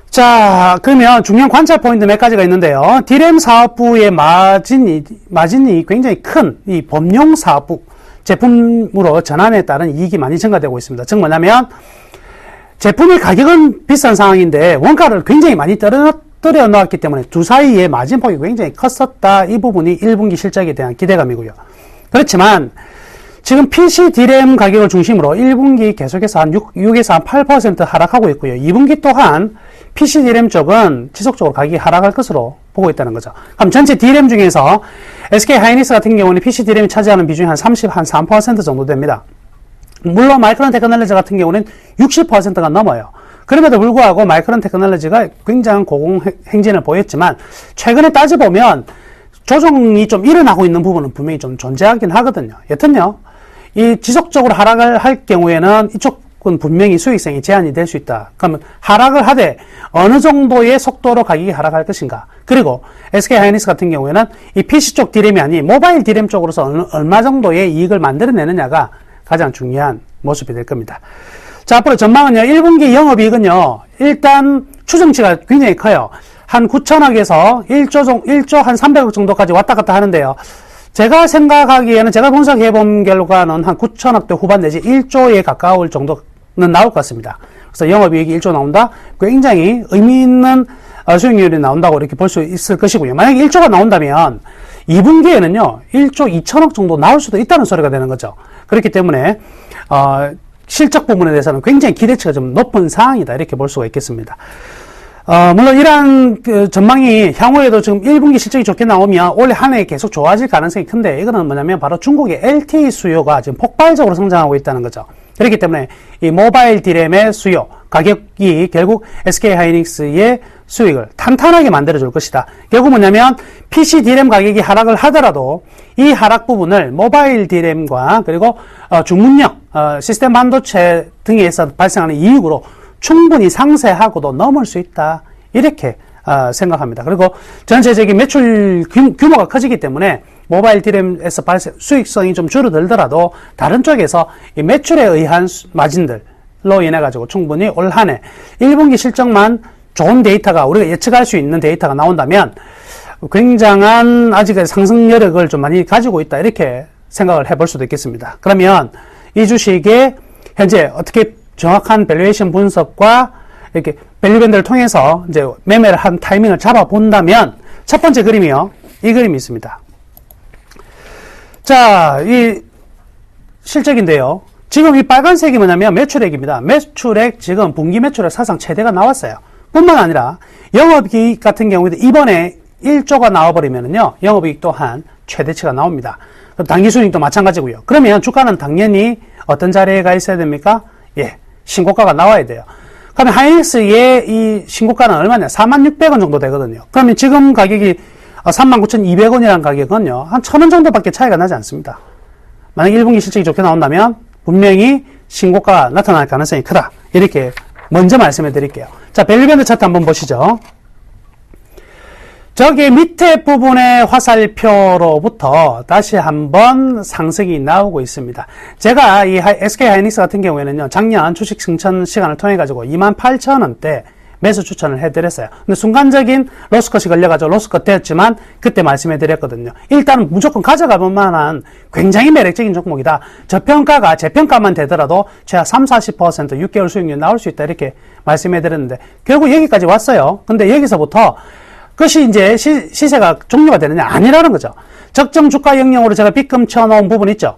자, 그러면 중요한 관찰 포인트 몇 가지가 있는데요. 디램 사업부의 마진이 굉장히 큰 이 범용 사업부 제품으로 전환에 따른 이익이 많이 증가되고 있습니다. 즉 뭐냐면, 제품의 가격은 비싼 상황인데 원가를 굉장히 많이 떨어 놓았기 때문에 두 사이의 마진폭이 굉장히 컸었다. 이 부분이 1분기 실적에 대한 기대감이고요. 그렇지만 지금 PC 디램 가격을 중심으로 1분기 계속해서 한 6에서 한 8% 하락하고 있고요. 2분기 또한 PC 디램 쪽은 지속적으로 가격이 하락할 것으로 보고 있다는 거죠. 그럼 전체 디램 중에서 SK 하이닉스 같은 경우는 PC 디램이 차지하는 비중이 한 3% 정도 됩니다. 물론 마이크론 테크놀로지 같은 경우는 60%가 넘어요. 그럼에도 불구하고 마이크론 테크놀로지가 굉장한 고공행진을 보였지만, 최근에 따져보면 조정이 좀 일어나고 있는 부분은 분명히 좀 존재하긴 하거든요. 여튼요, 이 지속적으로 하락을 할 경우에는 이쪽은 분명히 수익성이 제한이 될 수 있다. 그러면 하락을 하되 어느 정도의 속도로 가격이 하락할 것인가. 그리고 SK 하이닉스 같은 경우에는 이 PC 쪽 디램이 아닌 모바일 디램 쪽으로서 얼마 정도의 이익을 만들어내느냐가 가장 중요한 모습이 될 겁니다. 자, 앞으로 전망은요, 1분기 영업이익은요, 일단 추정치가 굉장히 커요. 한 9천억에서 1조 한 300억 정도까지 왔다 갔다 하는데요. 제가 생각하기에는, 제가 분석해 본 결과는 한 9천억대 후반 내지 1조에 가까울 정도는 나올 것 같습니다. 그래서 영업이익이 1조 나온다? 굉장히 의미 있는 수익률이 나온다고 이렇게 볼 수 있을 것이고요. 만약에 1조가 나온다면 2분기에는요, 1조 2천억 정도 나올 수도 있다는 소리가 되는 거죠. 그렇기 때문에 실적 부분에 대해서는 굉장히 기대치가 좀 높은 상황이다 이렇게 볼 수가 있겠습니다. 물론 이러한 전망이 향후에도 지금 1분기 실적이 좋게 나오면 올해 한 해 계속 좋아질 가능성이 큰데, 이거는 뭐냐면 바로 중국의 LTE 수요가 지금 폭발적으로 성장하고 있다는 거죠. 그렇기 때문에 이 모바일 디램의 수요, 가격이 결국 SK하이닉스의 수익을 탄탄하게 만들어줄 것이다. 결국 뭐냐면 PC DRAM 가격이 하락을 하더라도 이 하락 부분을 모바일 DRAM과 그리고 주문력, 시스템 반도체 등에서 발생하는 이익으로 충분히 상쇄하고도 넘을 수 있다. 이렇게 생각합니다. 그리고 전체적인 매출 규모가 커지기 때문에 모바일 DRAM에서 발생 수익성이 좀 줄어들더라도 다른 쪽에서 이 매출에 의한 마진들로 인해 가지고 충분히 올 한 해 1분기 실적만 좋은 데이터가 우리가 예측할 수 있는 데이터가 나온다면 굉장한 아직까지 상승 여력을 좀 많이 가지고 있다 이렇게 생각을 해볼 수도 있겠습니다. 그러면 이 주식의 현재 어떻게 정확한 밸류에이션 분석과 이렇게 밸류밴드를 통해서 이제 매매를 한 타이밍을 잡아본다면 첫 번째 그림이요. 이 그림이 있습니다. 자, 이 실적인데요. 지금 이 빨간색이 뭐냐면 매출액입니다. 매출액 지금 분기 매출액 사상 최대가 나왔어요. 뿐만 아니라 영업이익 같은 경우에도 이번에 1조가 나와버리면은요, 영업이익 또한 최대치가 나옵니다. 당기순이익도 마찬가지고요. 그러면 주가는 당연히 어떤 자리에 가 있어야 됩니까? 예, 신고가가 나와야 돼요. 그러면 하이닉스의 이 신고가는 얼마냐? 46,600원 정도 되거든요. 그러면 지금 가격이 39,200원이라는 가격은요, 한 1,000원 정도밖에 차이가 나지 않습니다. 만약 1분기 실적이 좋게 나온다면 분명히 신고가가 나타날 가능성이 크다. 이렇게 먼저 말씀해 드릴게요. 자, 밸류밴드 차트 한번 보시죠. 저기 밑에 부분의 화살표로부터 다시 한번 상승이 나오고 있습니다. 제가 이 SK하이닉스 같은 경우에는요, 작년 주식 승천 시간을 통해 가지고 28,000원대 매수 추천을 해드렸어요. 근데 순간적인 로스컷이 걸려가지고 로스컷 되었지만 그때 말씀해 드렸거든요. 일단은 무조건 가져가 볼 만한 굉장히 매력적인 종목이다. 저평가가 제평가만 되더라도 최하 30-40% 6개월 수익률 나올 수 있다. 이렇게 말씀해 드렸는데 결국 여기까지 왔어요. 근데 여기서부터 그것이 이제 시세가 종료가 되느냐? 아니라는 거죠. 적정 주가 영역으로 제가 빗금 쳐놓은 부분 있죠.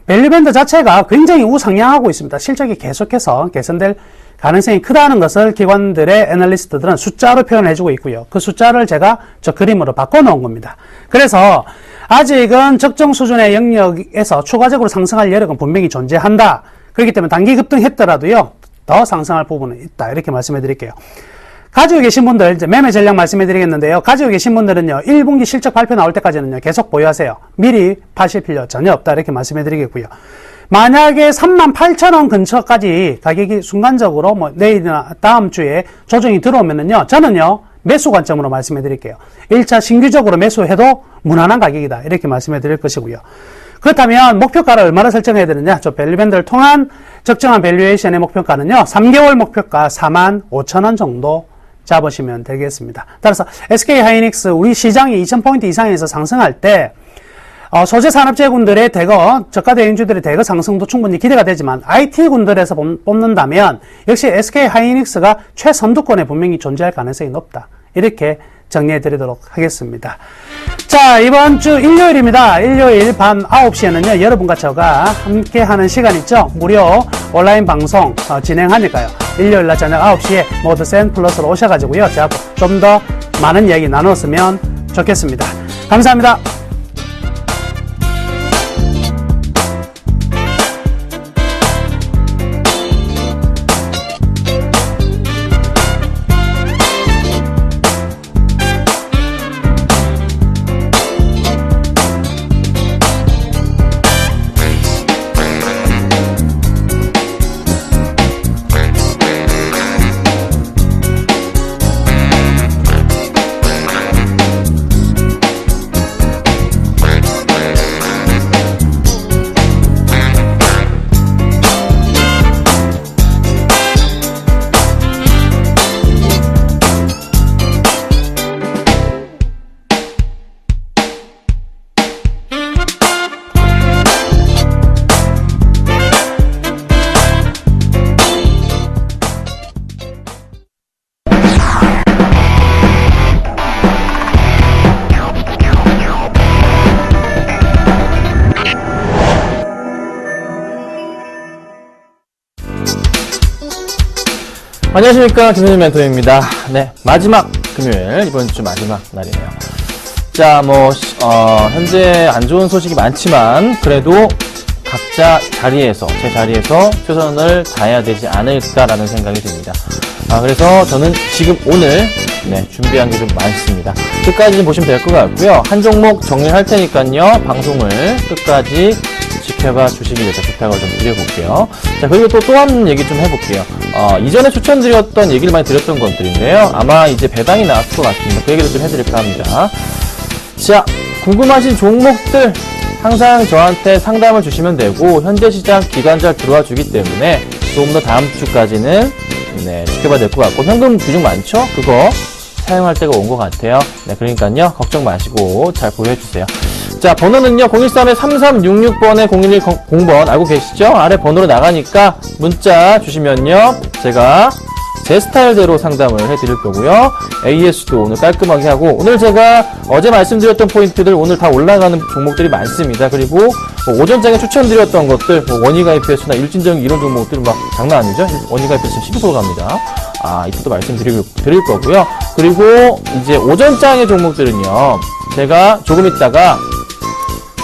밸류밴드 자체가 굉장히 우상향하고 있습니다. 실적이 계속해서 개선될 가능성이 크다는 것을 기관들의 애널리스트들은 숫자로 표현해주고 있고요. 그 숫자를 제가 저 그림으로 바꿔놓은 겁니다. 그래서 아직은 적정 수준의 영역에서 추가적으로 상승할 여력은 분명히 존재한다. 그렇기 때문에 단기 급등했더라도요, 더 상승할 부분은 있다. 이렇게 말씀해 드릴게요. 가지고 계신 분들, 이제 매매 전략 말씀해 드리겠는데요. 가지고 계신 분들은요, 1분기 실적 발표 나올 때까지는요, 계속 보유하세요. 미리 파실 필요 전혀 없다. 이렇게 말씀해 드리겠고요. 만약에 38,000원 근처까지 가격이 순간적으로 뭐 내일이나 다음 주에 조정이 들어오면은요, 저는요, 매수 관점으로 말씀해 드릴게요. 1차 신규적으로 매수해도 무난한 가격이다. 이렇게 말씀해 드릴 것이고요. 그렇다면 목표가를 얼마나 설정해야 되느냐? 저 밸류밴드를 통한 적정한 밸류에이션의 목표가는요, 3개월 목표가 45,000원 정도 잡으시면 되겠습니다. 따라서 SK하이닉스 우리 시장이 2,000포인트 이상에서 상승할 때 소재 산업재군들의 대거 저가 대행주들의 대거 상승도 충분히 기대가 되지만 IT군들에서 뽑는다면 역시 SK하이닉스가 최선두권에 분명히 존재할 가능성이 높다. 이렇게 정리해 드리도록 하겠습니다. 자, 이번 주 일요일입니다. 일요일 밤 9시에는요, 여러분과 저가 함께 하는 시간 있죠? 무료 온라인 방송 진행하니까요. 일요일날 저녁 9시에 모두 센 플러스로 오셔가지고요, 저하고 좀 더 많은 이야기 나눴으면 좋겠습니다. 감사합니다. 안녕하십니까, 김선진 멘토입니다. 네, 마지막 금요일, 이번 주 마지막 날이네요. 자, 현재 안 좋은 소식이 많지만, 그래도 각자 자리에서, 제 자리에서 최선을 다해야 되지 않을까라는 생각이 듭니다. 그래서 저는 지금 오늘 준비한 게 좀 많습니다. 끝까지 좀 보시면 될 것 같고요. 한 종목 정리할 테니까요. 방송을 끝까지 지켜봐 주시기 위해서 부탁을 좀 드려볼게요. 자, 그리고 또 한 얘기 좀 해볼게요. 이전에 추천드렸던 얘기를 많이 드렸던 것들인데요. 아마 이제 배당이 나왔을 것 같습니다. 그 얘기를 좀 해드릴까 합니다. 자, 궁금하신 종목들 항상 저한테 상담을 주시면 되고, 현재 시장 기관 잘 들어와 주기 때문에 조금 더 다음 주까지는 지켜봐야 될 것 같고, 현금 비중 많죠? 그거 사용할 때가 온 것 같아요. 그러니까요, 걱정 마시고 잘 보유해주세요. 자, 번호는요, 013-3366번에 0110번 알고 계시죠? 아래 번호로 나가니까 문자 주시면요, 제가 제 스타일대로 상담을 해드릴 거고요. AS도 오늘 깔끔하게 하고, 오늘 제가 어제 말씀드렸던 포인트들 오늘 다 올라가는 종목들이 많습니다. 그리고 오전장에 추천드렸던 것들, 원희가입PS나 일진정 이런 종목들 막 장난 아니죠? 원희가입PS 12% 갑니다. 이것도 말씀드릴 거고요. 그리고 이제 오전장의 종목들은요, 제가 조금 있다가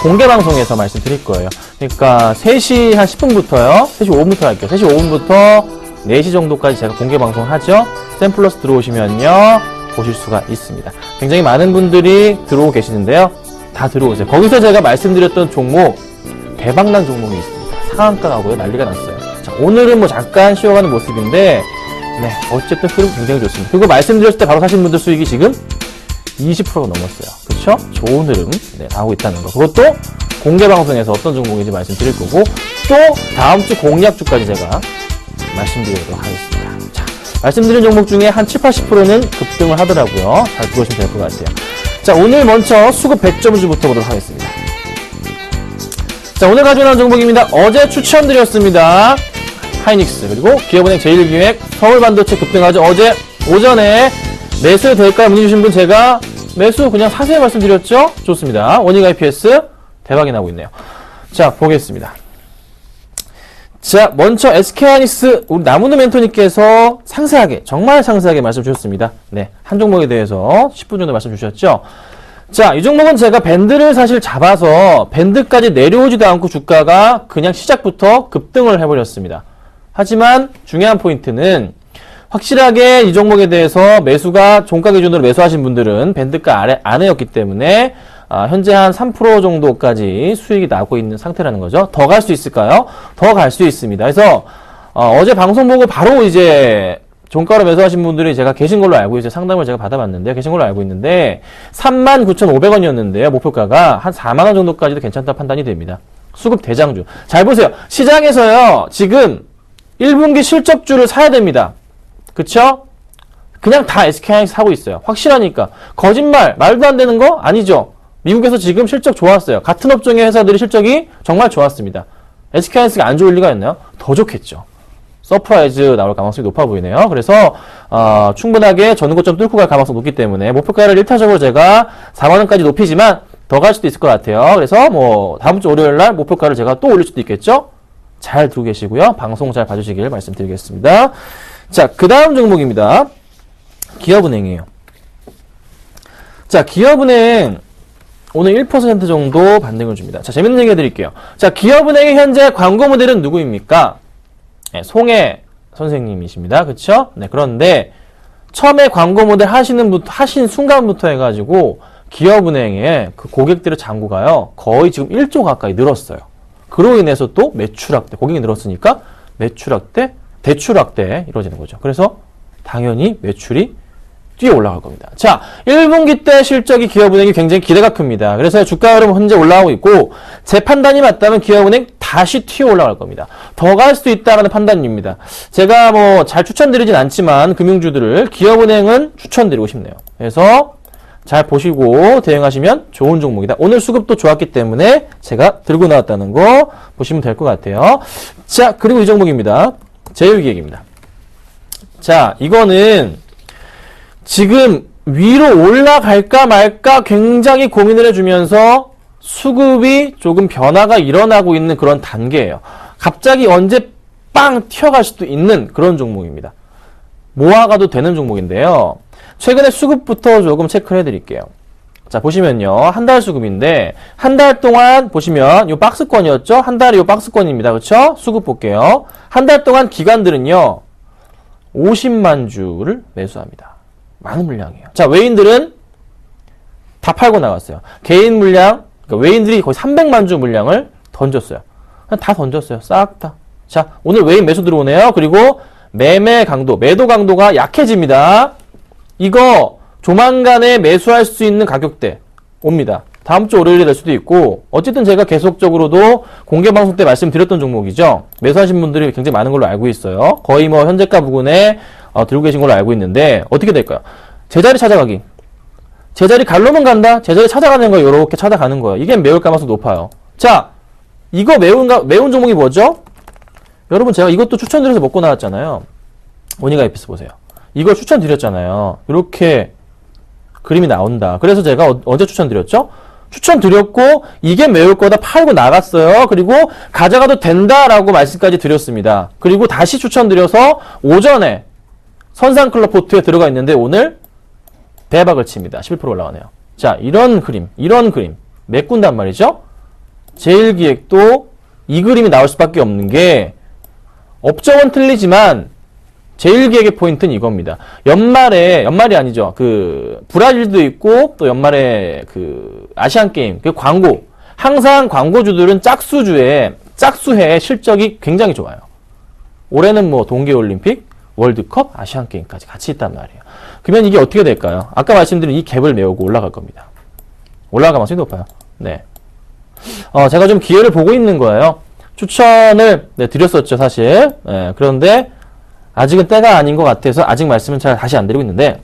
공개 방송에서 말씀드릴 거예요. 그러니까 3시 한 10분부터요. 3시 5분부터 할게요. 3시 5분부터 4시 정도까지 제가 공개 방송을 하죠. 샘플러스 들어오시면요, 보실 수가 있습니다. 굉장히 많은 분들이 들어오고 계시는데요. 다 들어오세요. 거기서 제가 말씀드렸던 종목, 대박난 종목이 있습니다. 상한가 가고요. 난리가 났어요. 자, 오늘은 뭐 잠깐 쉬어가는 모습인데, 어쨌든 흐름 굉장히 좋습니다. 그리고 말씀드렸을 때 바로 사신 분들 수익이 지금 20%가 넘었어요. 그쵸? 좋은 흐름 나오고 있다는 거. 그것도 공개 방송에서 어떤 종목인지 말씀드릴 거고, 또 다음 주 공약주까지 제가 말씀드리도록 하겠습니다. 자, 말씀드린 종목 중에 한 70-80%는 급등을 하더라고요. 잘 들어오시면 될 것 같아요. 자, 오늘 먼저 수급 100점주부터 보도록 하겠습니다. 자, 오늘 가지고 나온 종목입니다. 어제 추천드렸습니다. 하이닉스, 그리고 기업은행 제1기획, 서울반도체 급등하죠. 어제 오전에 매수 될까요? 문의 주신 분 제가 매수 그냥 사세요 말씀드렸죠? 좋습니다. 원희가입PS 대박이 나고 있네요. 자, 보겠습니다. 자, 먼저 SK하이닉스 우리 나무누 멘토님께서 상세하게, 정말 상세하게 말씀 주셨습니다. 한 종목에 대해서 10분 정도 말씀 주셨죠? 자, 이 종목은 제가 밴드를 사실 잡아서 밴드까지 내려오지도 않고 주가가 그냥 시작부터 급등을 해버렸습니다. 하지만 중요한 포인트는 확실하게 이 종목에 대해서 매수가 종가 기준으로 매수하신 분들은 밴드가 아래였기 때문에 현재 한 3% 정도까지 수익이 나고 있는 상태라는 거죠. 더 갈 수 있을까요? 더 갈 수 있습니다. 그래서 어제 방송 보고 바로 이제 종가로 매수하신 분들이 제가 계신 걸로 알고 있어요. 상담을 제가 받아봤는데요. 계신 걸로 알고 있는데 39,500원이었는데요. 목표가가 한 4만원 정도까지도 괜찮다 판단이 됩니다. 수급 대장주. 잘 보세요. 시장에서요. 지금 1분기 실적주를 사야 됩니다. 그쵸? 그냥 다 SK하이닉스 사고 있어요. 확실하니까. 거짓말, 말도 안 되는 거 아니죠. 미국에서 지금 실적 좋았어요. 같은 업종의 회사들이 실적이 정말 좋았습니다. SK하이닉스가 안 좋을 리가 있나요? 더 좋겠죠. 서프라이즈 나올 가능성이 높아 보이네요. 그래서 충분하게 전고점 뚫고 갈 가능성이 높기 때문에 목표가를 일차적으로 제가 4만원까지 높이지만 더 갈 수도 있을 것 같아요. 그래서 뭐 다음 주 월요일날 목표가를 제가 또 올릴 수도 있겠죠. 잘 들고 계시고요. 방송 잘 봐주시길 말씀드리겠습니다. 자, 그 다음 종목입니다. 기업은행이에요. 자, 기업은행 오늘 1% 정도 반등을 줍니다. 자, 재밌는 얘기 해드릴게요. 자, 기업은행의 현재 광고 모델은 누구입니까? 송혜 선생님이십니다. 그쵸? 그런데 처음에 광고 모델 하신 순간부터 해가지고 기업은행의 그 고객들의 잔고가요, 거의 지금 1조 가까이 늘었어요. 그로 인해서 또 매출 확대, 고객이 늘었으니까 매출 확대, 대출 확대 이루어지는 거죠. 그래서 당연히 매출이 뛰어 올라갈 겁니다. 자, 1분기 때 실적이 기업은행이 굉장히 기대가 큽니다. 그래서 주가 흐름 현재 올라가고 있고, 제 판단이 맞다면 기업은행 다시 튀어 올라갈 겁니다. 더 갈 수도 있다라는 판단입니다. 제가 뭐 잘 추천드리진 않지만 금융주들을 기업은행은 추천드리고 싶네요. 그래서 잘 보시고 대응하시면 좋은 종목이다. 오늘 수급도 좋았기 때문에 제가 들고 나왔다는 거 보시면 될 것 같아요. 자, 그리고 이 종목입니다. 제일기획입니다. 자, 이거는 지금 위로 올라갈까 말까 굉장히 고민을 해주면서 수급이 조금 변화가 일어나고 있는 그런 단계예요. 갑자기 언제 빵 튀어갈 수도 있는 그런 종목입니다. 모아가도 되는 종목인데요. 최근에 수급부터 조금 체크를 해드릴게요. 자, 보시면요. 한 달 수급인데, 한 달 동안 보시면, 요 박스권이었죠? 한 달이 요 박스권입니다. 그쵸? 수급 볼게요. 한 달 동안 기관들은요, 50만 주를 매수합니다. 많은 물량이에요. 자, 외인들은 다 팔고 나갔어요. 개인 물량, 그러니까 외인들이 거의 300만 주 물량을 던졌어요. 다 던졌어요. 싹 다. 자, 오늘 외인 매수 들어오네요. 그리고 매매 강도, 매도 강도가 약해집니다. 이거 조만간에 매수할 수 있는 가격대 옵니다. 다음 주 월요일에 될 수도 있고, 어쨌든 제가 계속적으로도 공개방송 때 말씀드렸던 종목이죠. 매수하신 분들이 굉장히 많은 걸로 알고 있어요. 거의 뭐 현재가 부근에 들고 계신 걸로 알고 있는데, 어떻게 될까요? 제자리 찾아가기. 제자리 갈로는 간다? 제자리 찾아가는 거예요. 이렇게 찾아가는 거예요. 이게 매울 가능성이 높아요. 자, 이거 매운 종목이 뭐죠? 여러분, 제가 이것도 추천드려서 먹고 나왔잖아요. 오니가이피스 보세요. 이걸 추천드렸잖아요. 이렇게 그림이 나온다. 그래서 제가 언제 추천드렸죠? 추천드렸고 이게 매울 거다 팔고 나갔어요. 그리고 가져가도 된다라고 말씀까지 드렸습니다. 그리고 다시 추천드려서 오전에 선상클럽 포트에 들어가 있는데 오늘 대박을 칩니다. 11% 올라가네요. 자, 이런 그림 메꾼단 말이죠. 제일기획도 이 그림이 나올 수밖에 없는 게 업종은 틀리지만 제일기획의 포인트는 이겁니다. 연말이 아니죠. 브라질도 있고, 또 연말에 아시안게임, 광고. 항상 광고주들은 짝수해 실적이 굉장히 좋아요. 올해는 뭐 동계올림픽, 월드컵, 아시안게임까지 같이 있단 말이에요. 그러면 이게 어떻게 될까요? 아까 말씀드린 이 갭을 메우고 올라갈 겁니다. 올라갈 가능성이 높아요. 네. 제가 좀 기회를 보고 있는 거예요. 추천을 드렸었죠, 사실. 네, 그런데, 아직은 때가 아닌 것 같아서 아직 말씀은 잘 다시 안 드리고 있는데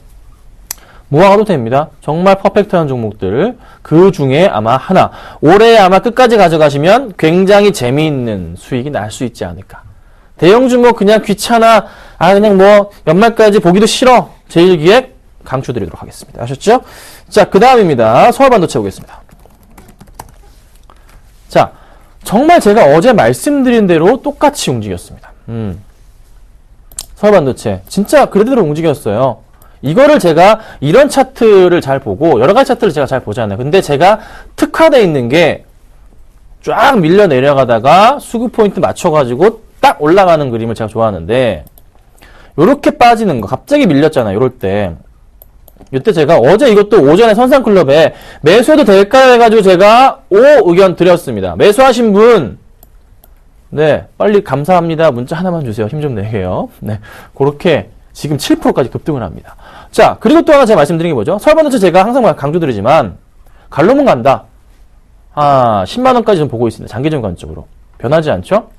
모아가도 됩니다. 정말 퍼펙트한 종목들 그 중에 아마 하나 올해 아마 끝까지 가져가시면 굉장히 재미있는 수익이 날 수 있지 않을까. 대형주목 그냥 귀찮아 그냥 뭐 연말까지 보기도 싫어 제일기획 강추드리도록 하겠습니다. 아셨죠? 자, 그 다음입니다. 서울반도체 보겠습니다. 자, 정말 제가 어제 말씀드린 대로 똑같이 움직였습니다. 서울반도체 진짜 그대로 움직였어요. 이거를 제가 이런 차트를 잘 보고 여러 가지 차트를 제가 잘 보잖아요. 근데 제가 특화되어 있는 게 쫙 밀려 내려가다가 수급 포인트 맞춰가지고 딱 올라가는 그림을 제가 좋아하는데 요렇게 빠지는 거 갑자기 밀렸잖아요. 요럴 때 이때 제가 어제 이것도 오전에 선상클럽에 매수해도 될까 해가지고 제가 의견 드렸습니다. 매수하신 분 네, 빨리 감사합니다. 문자 하나만 주세요. 힘 좀 내게요. 네, 그렇게 지금 7%까지 급등을 합니다. 자, 그리고 또 하나 제가 말씀드린 게 뭐죠? 서울반도체 제가 항상 강조드리지만 갈로문 간다. 10만원까지 좀 보고 있습니다. 장기적 관점으로. 변하지 않죠?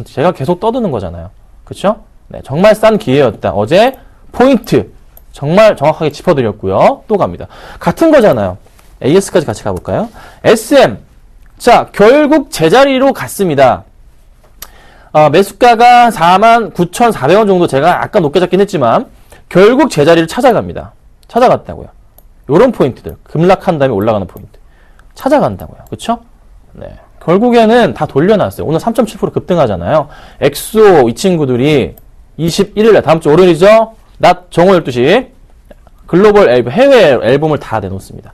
제가 계속 떠드는 거잖아요. 그쵸? 네, 정말 싼 기회였다. 어제 포인트 정말 정확하게 짚어드렸고요. 또 갑니다. 같은 거잖아요. AS까지 같이 가볼까요? SM. 자, 결국 제자리로 갔습니다. 매수가가 49,400원 정도 제가 아까 높게 잡긴 했지만 결국 제자리를 찾아갑니다. 찾아갔다고요. 요런 포인트들. 급락한 다음에 올라가는 포인트. 찾아간다고요. 그쵸? 네. 결국에는 다 돌려놨어요. 오늘 3.7% 급등하잖아요. 엑소 이 친구들이 21일에 다음 주 월요일이죠? 낮 정오 12시 글로벌 앨범, 해외 앨범을 다 내놓습니다.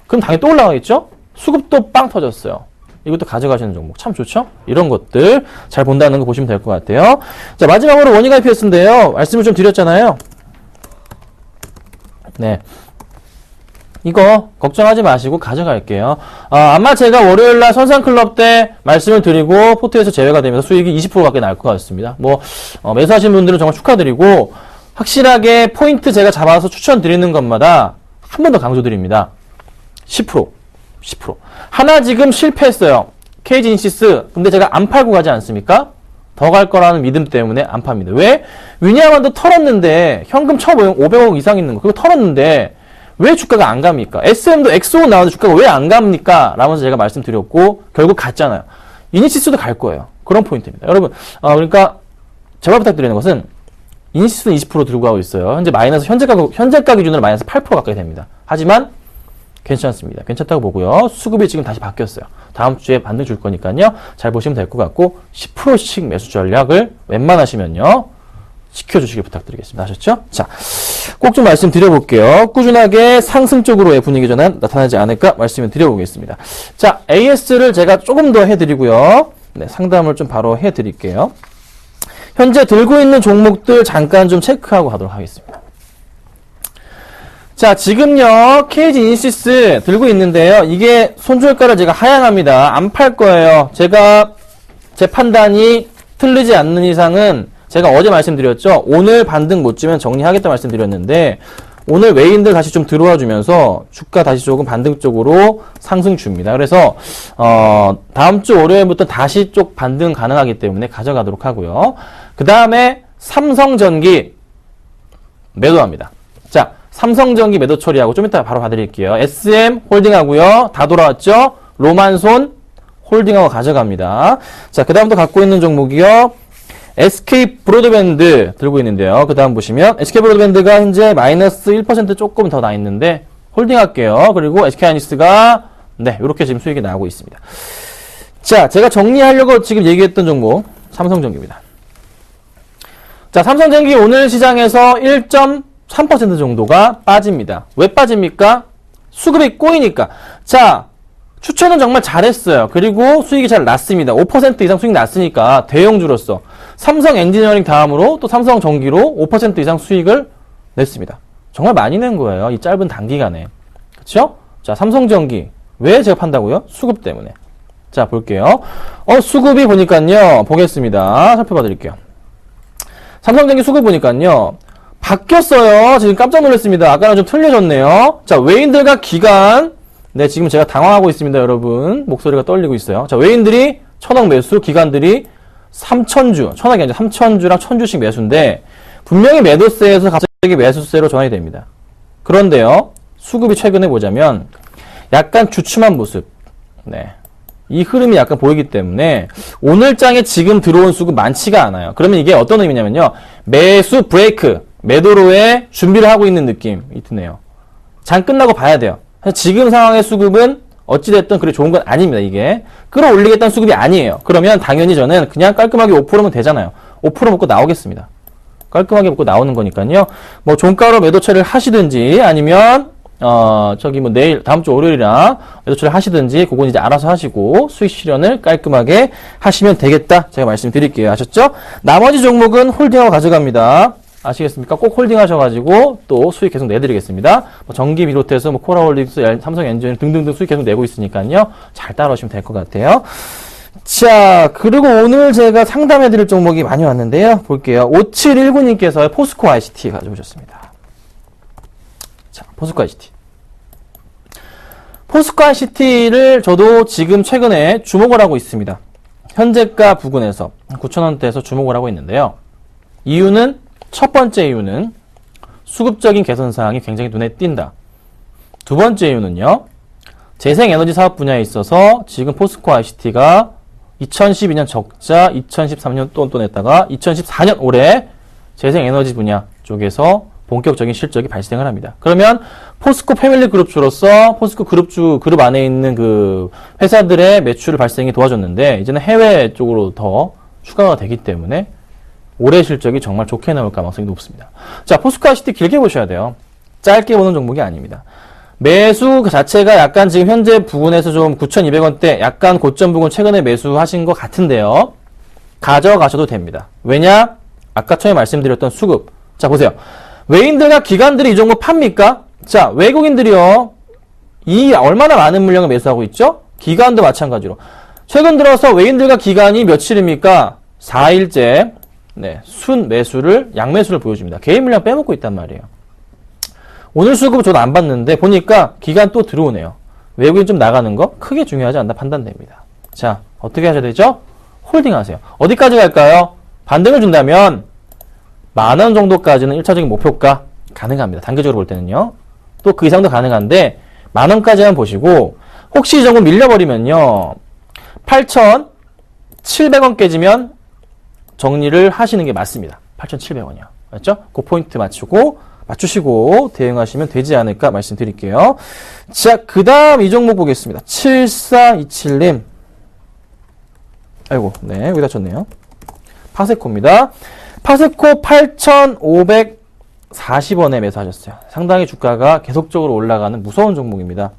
그럼 당연히 또 올라가겠죠? 수급도 빵 터졌어요. 이것도 가져가시는 종목 참 좋죠? 이런 것들 잘 본다는 거 보시면 될 것 같아요. 자, 마지막으로 원익IPS인데요. 말씀을 좀 드렸잖아요. 네. 이거 걱정하지 마시고 가져갈게요. 아마 제가 월요일날 선상클럽 때 말씀을 드리고 포트에서 제외가 되면서 수익이 20% 가까이 날 것 같습니다. 매수하신 분들은 정말 축하드리고 확실하게 포인트 제가 잡아서 추천드리는 것마다 한 번 더 강조드립니다. 10%. 하나 지금 실패했어요. KG인시스. 근데 제가 안 팔고 가지 않습니까? 더 갈 거라는 믿음 때문에 안 팝니다. 왜? 위니아만도 털었는데 현금 1,500억 이상 있는 거 그거 털었는데 왜 주가가 안 갑니까? SM도 엑소 나오는데 주가가 왜 안 갑니까? 라면서 제가 말씀드렸고 결국 갔잖아요. 이니시스도 갈 거예요. 그런 포인트입니다. 여러분 그러니까 제발 부탁드리는 것은 이니시스는 20% 들고 가고 있어요. 현재가 기준으로 마이너스 8% 가까이 됩니다. 하지만 괜찮습니다. 괜찮다고 보고요. 수급이 지금 다시 바뀌었어요. 다음 주에 반등 줄 거니까요. 잘 보시면 될 것 같고 10%씩 매수 전략을 웬만하시면요. 지켜주시길 부탁드리겠습니다. 아셨죠? 자, 꼭 좀 말씀드려볼게요. 꾸준하게 상승 쪽으로의 분위기 전환 나타나지 않을까 말씀을 드려보겠습니다. 자, AS를 제가 조금 더 해드리고요. 네, 상담을 좀 바로 해드릴게요. 현재 들고 있는 종목들 잠깐 좀 체크하고 가도록 하겠습니다. 자, 지금요, KG 인시스 들고 있는데요. 이게 손절가를 제가 하향합니다. 안 팔 거예요. 제 판단이 틀리지 않는 이상은 제가 어제 말씀드렸죠. 오늘 반등 못 주면 정리하겠다 말씀드렸는데, 오늘 외인들 다시 좀 들어와 주면서 주가 다시 조금 반등 쪽으로 상승 줍니다. 그래서, 다음 주 월요일부터 다시 쪽 반등 가능하기 때문에 가져가도록 하고요. 그 다음에 삼성전기 매도합니다. 자, 삼성전기 매도 처리하고 좀 이따 바로 봐드릴게요. SM 홀딩하고요. 다 돌아왔죠? 로만손 홀딩하고 가져갑니다. 자, 그 다음도 갖고 있는 종목이요. SK 브로드밴드 들고 있는데요. 그 다음 보시면 SK 브로드밴드가 현재 마이너스 1% 조금 더 나 있는데 홀딩할게요. 그리고 SK 하이닉스가 네, 이렇게 지금 수익이 나오고 있습니다. 자, 제가 정리하려고 지금 얘기했던 종목 삼성전기입니다. 자, 삼성전기 오늘 시장에서 1.3% 정도가 빠집니다. 왜 빠집니까? 수급이 꼬이니까. 자, 추천은 정말 잘했어요. 그리고 수익이 잘 났습니다. 5% 이상 수익 났으니까 대형주로서 삼성 엔지니어링 다음으로 또 삼성전기로 5% 이상 수익을 냈습니다. 정말 많이 낸 거예요. 이 짧은 단기간에. 그렇죠? 자, 삼성전기 왜 제가 판다고요? 수급 때문에. 자, 볼게요. 수급이 보니까요. 보겠습니다. 살펴봐 드릴게요. 삼성전기 수급 보니까요. 바뀌었어요. 지금 깜짝 놀랐습니다. 아까랑 좀 틀려졌네요. 자, 외인들과 기관. 네, 지금 제가 당황하고 있습니다, 여러분. 목소리가 떨리고 있어요. 자, 외인들이 1000억 매수, 기관들이 3000주, 1000억이 아니라 3000주랑 1000주씩 매수인데, 분명히 매도세에서 갑자기 매수세로 전환이 됩니다. 그런데요, 수급이 최근에 보자면, 약간 주춤한 모습. 네. 이 흐름이 약간 보이기 때문에, 오늘 장에 지금 들어온 수급 많지가 않아요. 그러면 이게 어떤 의미냐면요, 매수 브레이크, 매도로의 준비를 하고 있는 느낌이 드네요. 장 끝나고 봐야 돼요. 지금 상황의 수급은 어찌됐든 그리 좋은 건 아닙니다, 이게. 끌어올리겠다는 수급이 아니에요. 그러면 당연히 저는 그냥 깔끔하게 5%면 되잖아요. 5% 먹고 나오겠습니다. 깔끔하게 먹고 나오는 거니까요. 뭐, 종가로 매도 처리를 하시든지, 아니면, 내일, 다음 주 월요일이나 매도 처리를 하시든지, 그건 이제 알아서 하시고, 수익 실현을 깔끔하게 하시면 되겠다. 제가 말씀드릴게요. 아셨죠? 나머지 종목은 홀딩하고 가져갑니다. 아시겠습니까? 꼭 홀딩 하셔가지고 또 수익 계속 내드리겠습니다. 뭐 전기 비롯해서 뭐 코라홀릭스, 삼성 엔지니어링 등등등 수익 계속 내고 있으니까요. 잘 따라오시면 될 것 같아요. 자, 그리고 오늘 제가 상담해드릴 종목이 많이 왔는데요. 볼게요. 5719님께서 포스코 ICT 가져오셨습니다. 자, 포스코 ICT. 포스코 ICT를 저도 지금 최근에 주목을 하고 있습니다. 현재가 부근에서 9,000원대에서 주목을 하고 있는데요. 첫 번째 이유는 수급적인 개선사항이 굉장히 눈에 띈다. 두 번째 이유는요. 재생에너지 사업 분야에 있어서 지금 포스코 ICT가 2012년 적자, 2013년 또 냈다가 2014년 올해 재생에너지 분야 쪽에서 본격적인 실적이 발생을 합니다. 그러면 포스코 패밀리 그룹주로서 포스코 그룹 안에 있는 그 회사들의 매출 발생이 도와줬는데 이제는 해외 쪽으로 더 추가가 되기 때문에 올해 실적이 정말 좋게 나올 가능성이 높습니다. 자, 포스코 ICT 길게 보셔야 돼요. 짧게 보는 종목이 아닙니다. 매수 그 자체가 약간 지금 현재 부근에서 좀 9,200원대 약간 고점 부근 최근에 매수하신 것 같은데요. 가져가셔도 됩니다. 왜냐? 아까 처음에 말씀드렸던 수급. 자, 보세요. 외인들과 기관들이 이 종목 팝니까? 자, 외국인들이요. 얼마나 많은 물량을 매수하고 있죠? 기관도 마찬가지로. 최근 들어서 외인들과 기관이 며칠입니까? 4일째. 네, 양매수를 보여줍니다. 개인 물량 빼먹고 있단 말이에요. 오늘 수급은 저도 안 봤는데 보니까 기간 또 들어오네요. 외국인 좀 나가는 거 크게 중요하지 않나 판단됩니다. 자, 어떻게 하셔야 되죠? 홀딩 하세요. 어디까지 갈까요? 반등을 준다면 10,000원 정도까지는 1차적인 목표가 가능합니다. 단기적으로 볼 때는요. 또 그 이상도 가능한데 10,000원까지만 보시고 혹시 이 정도 밀려버리면요. 8,700원 깨지면 정리를 하시는 게 맞습니다. 8,700원이요. 맞죠? 그 포인트 맞추시고 대응하시면 되지 않을까 말씀드릴게요. 자, 그 다음 이 종목 보겠습니다. 7427님. 아이고, 네, 여기다 쳤네요. 파세코입니다. 파세코 8,500 940원에 매수하셨어요. 상당히 주가가 계속적으로 올라가는 무서운 종목입니다.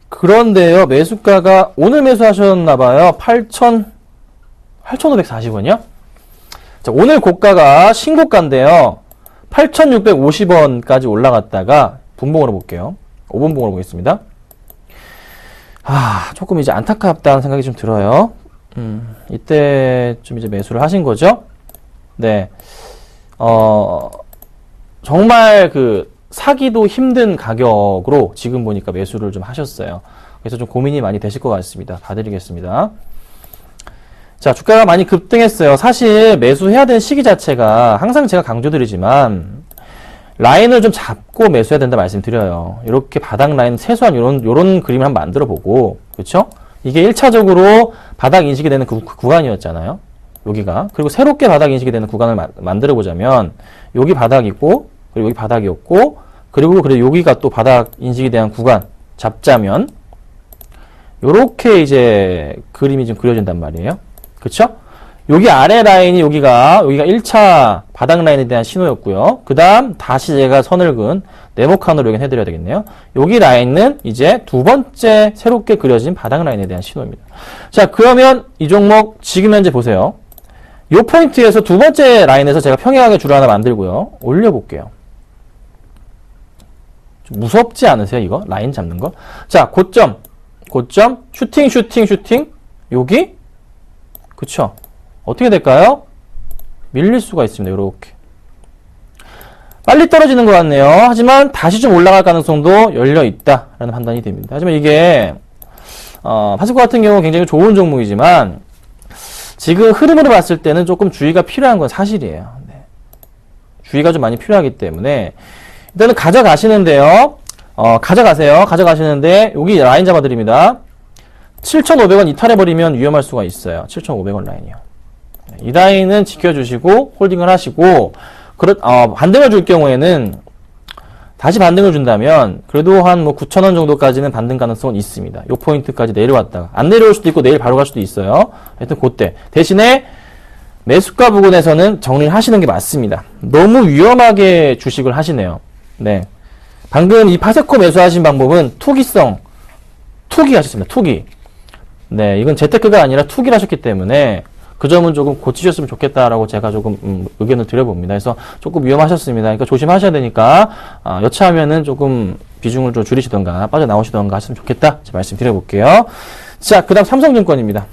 그런데요, 매수가가 오늘 매수하셨나봐요. 8,540원이요? 자, 오늘 고가가 신고가인데요. 8,650원까지 올라갔다가 분봉으로 볼게요. 5분봉으로 보겠습니다. 조금 이제 안타깝다는 생각이 좀 들어요. 이때 좀 이제 매수를 하신 거죠? 네. 정말 사기도 힘든 가격으로 지금 보니까 매수를 좀 하셨어요. 그래서 좀 고민이 많이 되실 것 같습니다. 봐드리겠습니다. 자, 주가가 많이 급등했어요. 사실 매수해야 되는 시기 자체가 항상 제가 강조드리지만 라인을 좀 잡고 매수해야 된다 말씀드려요. 이렇게 바닥 라인 세수한 요런 그림을 한번 만들어 보고, 그렇죠? 이게 1차적으로 바닥 인식이 되는 구간이었잖아요. 여기가. 그리고 새롭게 바닥 인식이 되는 구간을 만들어 보자면 여기 바닥이고, 그리고 여기 바닥이었고, 그리고 여기가 또 바닥 인식이 대한 구간 잡자면 요렇게 이제 그림이 좀 그려진단 말이에요. 그쵸? 여기 아래 라인이 여기가 1차 바닥 라인에 대한 신호였고요. 그 다음 다시 제가 선을 그은 네모칸으로 여긴 해드려야 되겠네요. 여기 라인은 이제 두 번째 새롭게 그려진 바닥 라인에 대한 신호입니다. 자, 그러면 이 종목 지금 현재 보세요. 이 포인트에서 두 번째 라인에서 제가 평행하게 줄을 하나 만들고요. 올려볼게요. 좀 무섭지 않으세요, 이거? 라인 잡는 거? 자, 고점, 슈팅, 여기? 그쵸? 어떻게 될까요? 밀릴 수가 있습니다, 요렇게. 빨리 떨어지는 것 같네요. 하지만 다시 좀 올라갈 가능성도 열려있다라는 판단이 됩니다. 하지만 이게, 파스코 같은 경우 굉장히 좋은 종목이지만, 지금 흐름으로 봤을 때는 조금 주의가 필요한 건 사실이에요. 네. 주의가 좀 많이 필요하기 때문에 일단은 가져가시는데요. 가져가시는데 여기 라인 잡아드립니다. 7,500원 이탈해버리면 위험할 수가 있어요. 7,500원 라인이요. 이 라인은 지켜주시고 홀딩을 하시고 반등을 줄 경우에는 다시 반등을 준다면 그래도 한 9,000원 정도까지는 반등 가능성은 있습니다. 요 포인트까지 내려왔다가 안 내려올 수도 있고 내일 바로 갈 수도 있어요. 하여튼 그때 대신에 매수가 부근에서는 정리를 하시는 게 맞습니다. 너무 위험하게 주식을 하시네요. 네. 방금 이 파세코 매수하신 방법은 투기 하셨습니다. 투기. 네, 이건 재테크가 아니라 투기를 하셨기 때문에 그 점은 조금 고치셨으면 좋겠다라고 제가 조금 의견을 드려봅니다. 그래서 조금 위험하셨습니다. 그러니까 조심하셔야 되니까 여차하면은 조금 비중을 좀 줄이시던가 빠져나오시던가 하셨으면 좋겠다. 제가 말씀드려볼게요. 자, 그 다음 삼성증권입니다.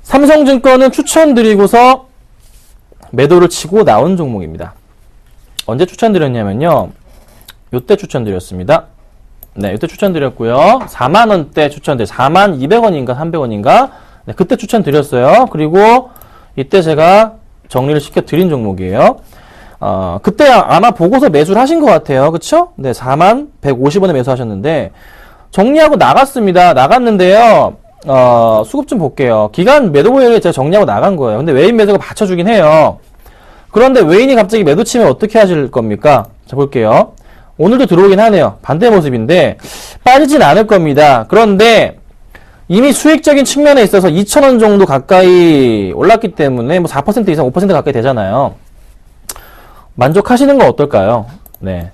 삼성증권은 추천드리고서 매도를 치고 나온 종목입니다. 언제 추천드렸냐면요. 요때 추천드렸습니다. 네, 이때 추천드렸고요. 4만원대 42,200원인가 300원인가? 네, 그때 추천드렸어요. 그리고 이때 제가 정리를 시켜드린 종목이에요. 그때 아마 보고서 매수를 하신 것 같아요. 그쵸? 네, 41,150원에 매수하셨는데, 정리하고 나갔습니다. 나갔는데요. 수급 좀 볼게요. 기간 매도 보유에 제가 정리하고 나간 거예요. 근데 외인 매도가 받쳐주긴 해요. 그런데 외인이 갑자기 매도 치면 어떻게 하실 겁니까? 자, 볼게요. 오늘도 들어오긴 하네요. 반대 모습인데 빠지진 않을 겁니다. 그런데 이미 수익적인 측면에 있어서 2,000원 정도 가까이 올랐기 때문에 4% 이상 5% 가까이 되잖아요. 만족하시는 건 어떨까요? 네.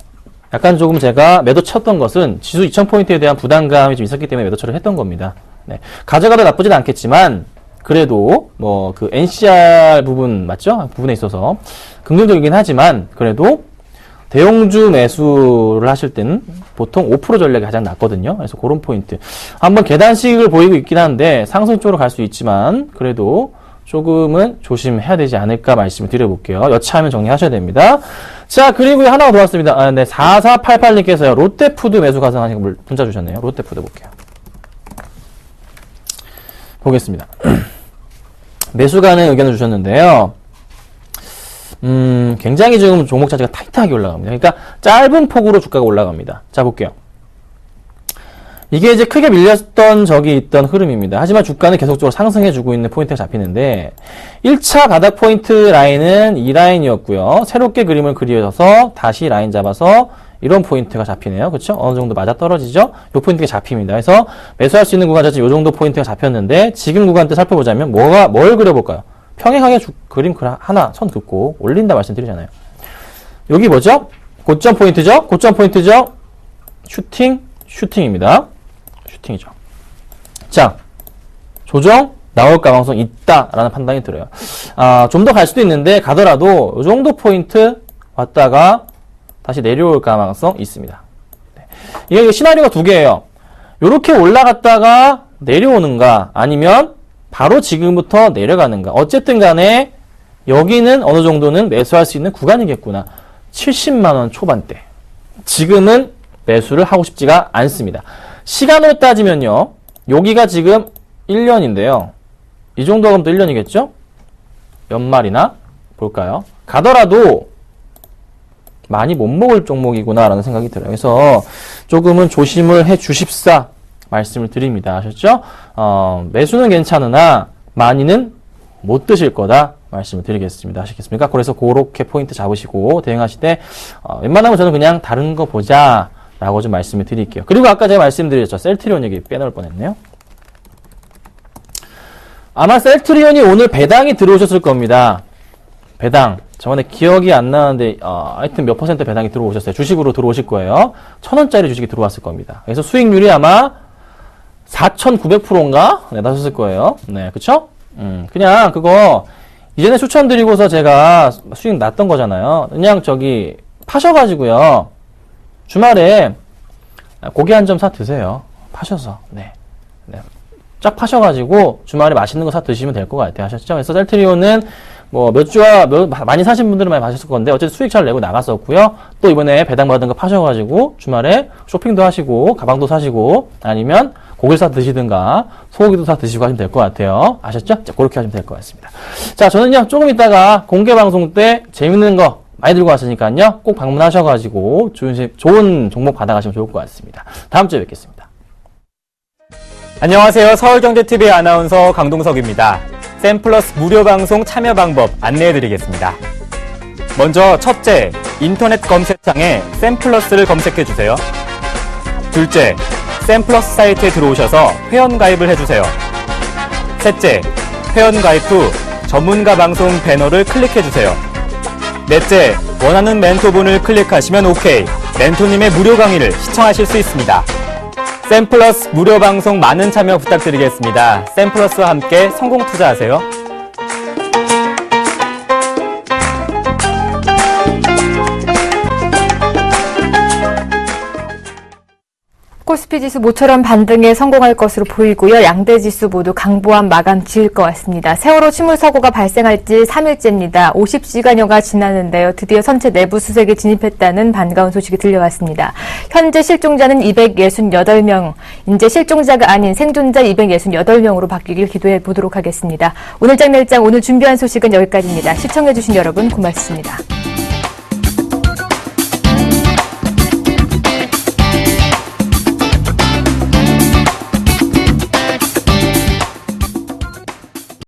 약간 조금 제가 매도 쳤던 것은 지수 2,000포인트에 대한 부담감이 좀 있었기 때문에 매도 처리를 했던 겁니다. 네. 가져가도 나쁘진 않겠지만 그래도 그 NCR 부분 맞죠? 부분에 있어서 긍정적이긴 하지만 그래도 대형주 매수를 하실 때는 보통 5% 전략이 가장 낫거든요. 그래서 그런 포인트. 한번 계단식을 보이고 있긴 한데 상승 쪽으로 갈 수 있지만 그래도 조금은 조심해야 되지 않을까 말씀을 드려볼게요. 여차하면 정리하셔야 됩니다. 자, 그리고 하나가 더 왔습니다. 네, 4488님께서요. 롯데푸드 매수 가능하신 거 문자 주셨네요. 롯데푸드 볼게요. 보겠습니다. 매수 가능 의견을 주셨는데요. 굉장히 지금 종목 자체가 타이트하게 올라갑니다. 그러니까 짧은 폭으로 주가가 올라갑니다. 자, 볼게요. 이게 이제 크게 밀렸던 적이 있던 흐름입니다. 하지만 주가는 계속적으로 상승해주고 있는 포인트가 잡히는데 1차 바닥 포인트 라인은 이 라인이었고요. 새롭게 그림을 그려서 다시 라인 잡아서 이런 포인트가 잡히네요. 그렇죠? 어느 정도 맞아 떨어지죠? 이 포인트가 잡힙니다. 그래서 매수할 수 있는 구간 자체 이 정도 포인트가 잡혔는데 지금 구간 때 살펴보자면 뭘 그려볼까요? 평행하게 그림 하나 선 긋고 올린다 말씀드리잖아요. 여기 뭐죠? 고점 포인트죠? 고점 포인트죠? 슈팅입니다. 슈팅이죠. 자, 조정 나올 가능성이 있다라는 판단이 들어요. 좀 더 갈 수도 있는데 가더라도 이 정도 포인트 왔다가 다시 내려올 가능성 있습니다. 네. 이게 시나리오가 두 개예요. 이렇게 올라갔다가 내려오는가 아니면 바로 지금부터 내려가는가. 어쨌든 간에 여기는 어느 정도는 매수할 수 있는 구간이겠구나. 70만 원 초반대. 지금은 매수를 하고 싶지가 않습니다. 시간으로 따지면요. 여기가 지금 1년인데요. 이 정도 하면 또 1년이겠죠? 연말이나 볼까요? 가더라도 많이 못 먹을 종목이구나 라는 생각이 들어요. 그래서 조금은 조심을 해 주십사 말씀을 드립니다. 아셨죠? 매수는 괜찮으나 많이는 못 드실 거다 말씀을 드리겠습니다. 아시겠습니까? 그래서 그렇게 포인트 잡으시고 대응하실 때 웬만하면 저는 그냥 다른 거 보자 라고 좀 말씀을 드릴게요. 그리고 아까 제가 말씀드렸죠. 셀트리온 얘기 빼놓을 뻔했네요. 아마 셀트리온이 오늘 배당이 들어오셨을 겁니다. 배당. 저번에 기억이 안 나는데 하여튼 몇 % 배당이 들어오셨어요. 주식으로 들어오실 거예요. 1,000원짜리 주식이 들어왔을 겁니다. 그래서 수익률이 아마 4,900%인가? 네, 나섰을 거예요. 네, 그쵸? 그냥 그거 이전에 추천드리고서 제가 수익 났던 거잖아요. 그냥 파셔가지고요. 주말에 고기 한 점 사 드세요. 파셔서. 네. 쫙 파셔가지고 주말에 맛있는 거 사 드시면 될 것 같아요. 아셨죠? 그래서 셀트리온은 뭐 많이 사신 분들은 많이 마셨을 건데 어쨌든 수익 잘 내고 나갔었고요. 또 이번에 배당 받은 거 파셔가지고 주말에 쇼핑도 하시고 가방도 사시고 아니면 고기를 사 드시든가 소고기도 사 드시고 하시면 될 것 같아요. 아셨죠? 자, 그렇게 하시면 될 것 같습니다. 자, 저는요 조금 이따가 공개 방송 때 재밌는 거 많이 들고 왔으니까요 꼭 방문하셔가지고 좋은 종목 받아가시면 좋을 것 같습니다. 다음 주에 뵙겠습니다. 안녕하세요. 서울경제TV 아나운서 강동석입니다. 샘플러스 무료 방송 참여 방법 안내해드리겠습니다. 먼저 첫째, 인터넷 검색창에 샘플러스를 검색해주세요. 둘째, 샘플러스 사이트에 들어오셔서 회원가입을 해주세요. 셋째, 회원가입 후 전문가 방송 배너를 클릭해주세요. 넷째, 원하는 멘토분을 클릭하시면 OK. 멘토님의 무료 강의를 시청하실 수 있습니다. 샘플러스 무료 방송 많은 참여 부탁드리겠습니다. 샘플러스와 함께 성공 투자하세요. 코스피 지수 모처럼 반등에 성공할 것으로 보이고요. 양대 지수 모두 강보합 마감 지을 것 같습니다. 세월호 침몰 사고가 발생할 지 3일째입니다. 50시간여가 지났는데요. 드디어 선체 내부 수색에 진입했다는 반가운 소식이 들려왔습니다. 현재 실종자는 268명, 이제 실종자가 아닌 생존자 268명으로 바뀌길 기도해 보도록 하겠습니다. 오늘장 내일장 오늘 준비한 소식은 여기까지입니다. 시청해주신 여러분 고맙습니다.